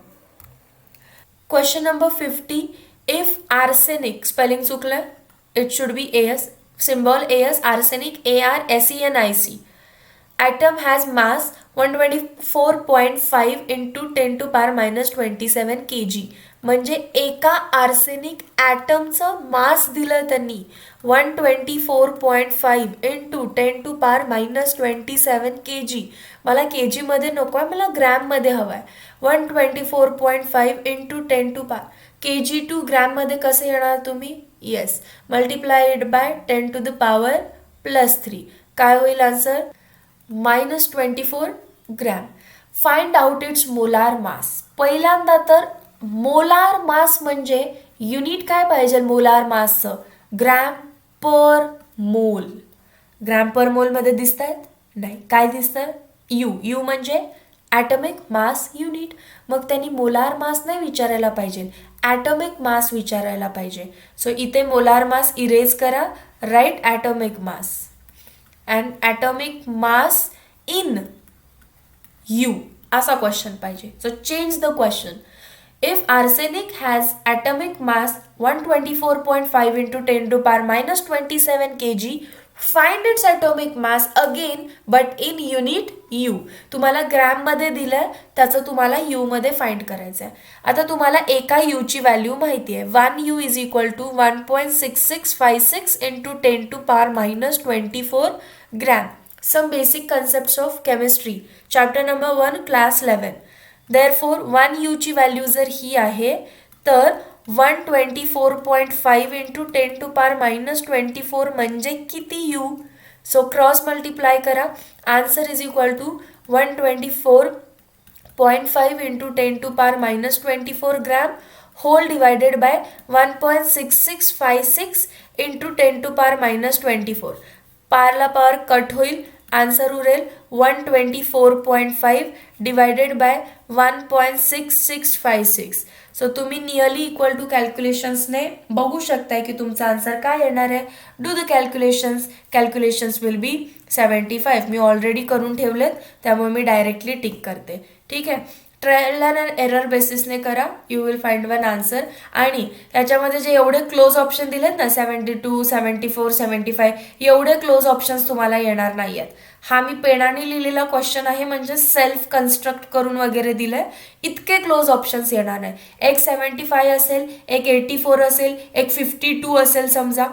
Question number 50. If arsenic, spelling चुकलं, it should be AS, symbol AS, arsenic ARSENIC. Atom has mass 124.5 into 10 to power minus 27 kg. म्हणजे एका आर्सेनिक ॲटमचं मास दिलं त्यांनी 124.5 into 10 to power minus 27 kg. मला kg मध्ये नको आहे, मला ग्रॅममध्ये हवं आहे. 124.5 into 10 to power kg to ग्रॅममध्ये कसं येणार तुम्ही? Yes, multiplied by 10 to the power plus 3. काय होईल आन्सर? -24 gram. Find out its molar mass. पहिल्यांदा तर मोलार मास म्हणजे युनिट काय पाहिजे मोलार मासचं? ग्रॅम पर मोल. ग्रॅम पर मोलमध्ये दिसत आहेत? नाही. काय दिसतं? यू म्हणजे ॲटॉमिक मास युनिट. मग त्यांनी मोलार मास नाही विचारायला पाहिजे, ॲटॉमिक मास विचारायला पाहिजे. सो इथे मोलार मास इरेज करा, right atomic mass and atomic mass in u असा क्वेश्चन पाहिजे. So change the question. If arsenic has atomic mass 124.5 into 10 to power minus 27 kg, find its atomic mass again but in unit U. तुम्हाला ग्रॅममध्ये दिलं, त्याचं तुम्हाला U मध्ये फाइंड करायचं आहे. आता तुम्हाला एका U ची व्हॅल्यू माहिती आहे. 1U is equal to 1.6656 into 10 to power minus 24 gram. Some basic concepts of chemistry. Chapter number 1, class 11. Therefore 1U ची व्हॅल्यू जर ही आहे तर 124.5 इंटू 10 to power minus 24 म्हणजे किती U? सो क्रॉस मल्टिप्लाय करा. Answer is equal to 124.5 into 10 to power minus 24 gram whole divided by 1.6656 into 10 to power minus 24. पारला पावर कट होईल, आन्सर उरेल 124.5 डिवायडेड बाय 1.6656. सो तुम्ही नियरली इक्वल टू कॅल्क्युलेशन्सने बघू शकताय की तुमचा आन्सर काय येणार आहे. Do the calculations will be 75. मी ऑलरेडी करून ठेवलेत, त्यामुळे मी डायरेक्टली टिक करते. ठीक आहे. ट्रायल अँड एरर बेसिसने करा, you will find one answer. आणि याच्यामध्ये जे एवढे क्लोज ऑप्शन दिलेत ना 72, 74, 75 एवढे क्लोज ऑप्शन्स तुम्हाला येणार नाही आहेत. हा मी पेनाने लिहिलेला क्वेश्चन आहे, म्हणजे सेल्फ कन्स्ट्रक्ट करून वगैरे दिलंय. इतके क्लोज ऑप्शन्स येणार नाही. एक 75 असेल, एक 84 असेल, एक 52 असेल समजा,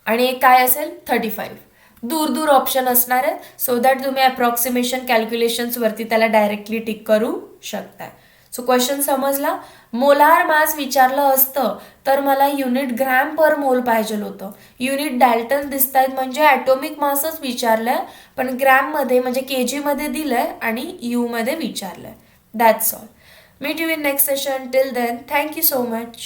आणि एक काय असेल 35. दूर दूर ऑप्शन असणार आहेत, सो दॅट तुम्ही अप्रॉक्सिमेशन कॅल्क्युलेशन्सवरती त्याला डायरेक्टली टिक करू शकताय. सो क्वेश्चन समजला. मोलार मास विचारलं असतं तर मला युनिट ग्रॅम पर मोल पाहिजे होतं. युनिट डाल्टन दिसत आहेत म्हणजे ॲटॉमिक मासच विचारलंय, पण ग्रॅममध्ये म्हणजे kg मध्ये दिलंय आणि यू मध्ये विचारलंय. That's all. Meet you in next session. Till then, thank you so much.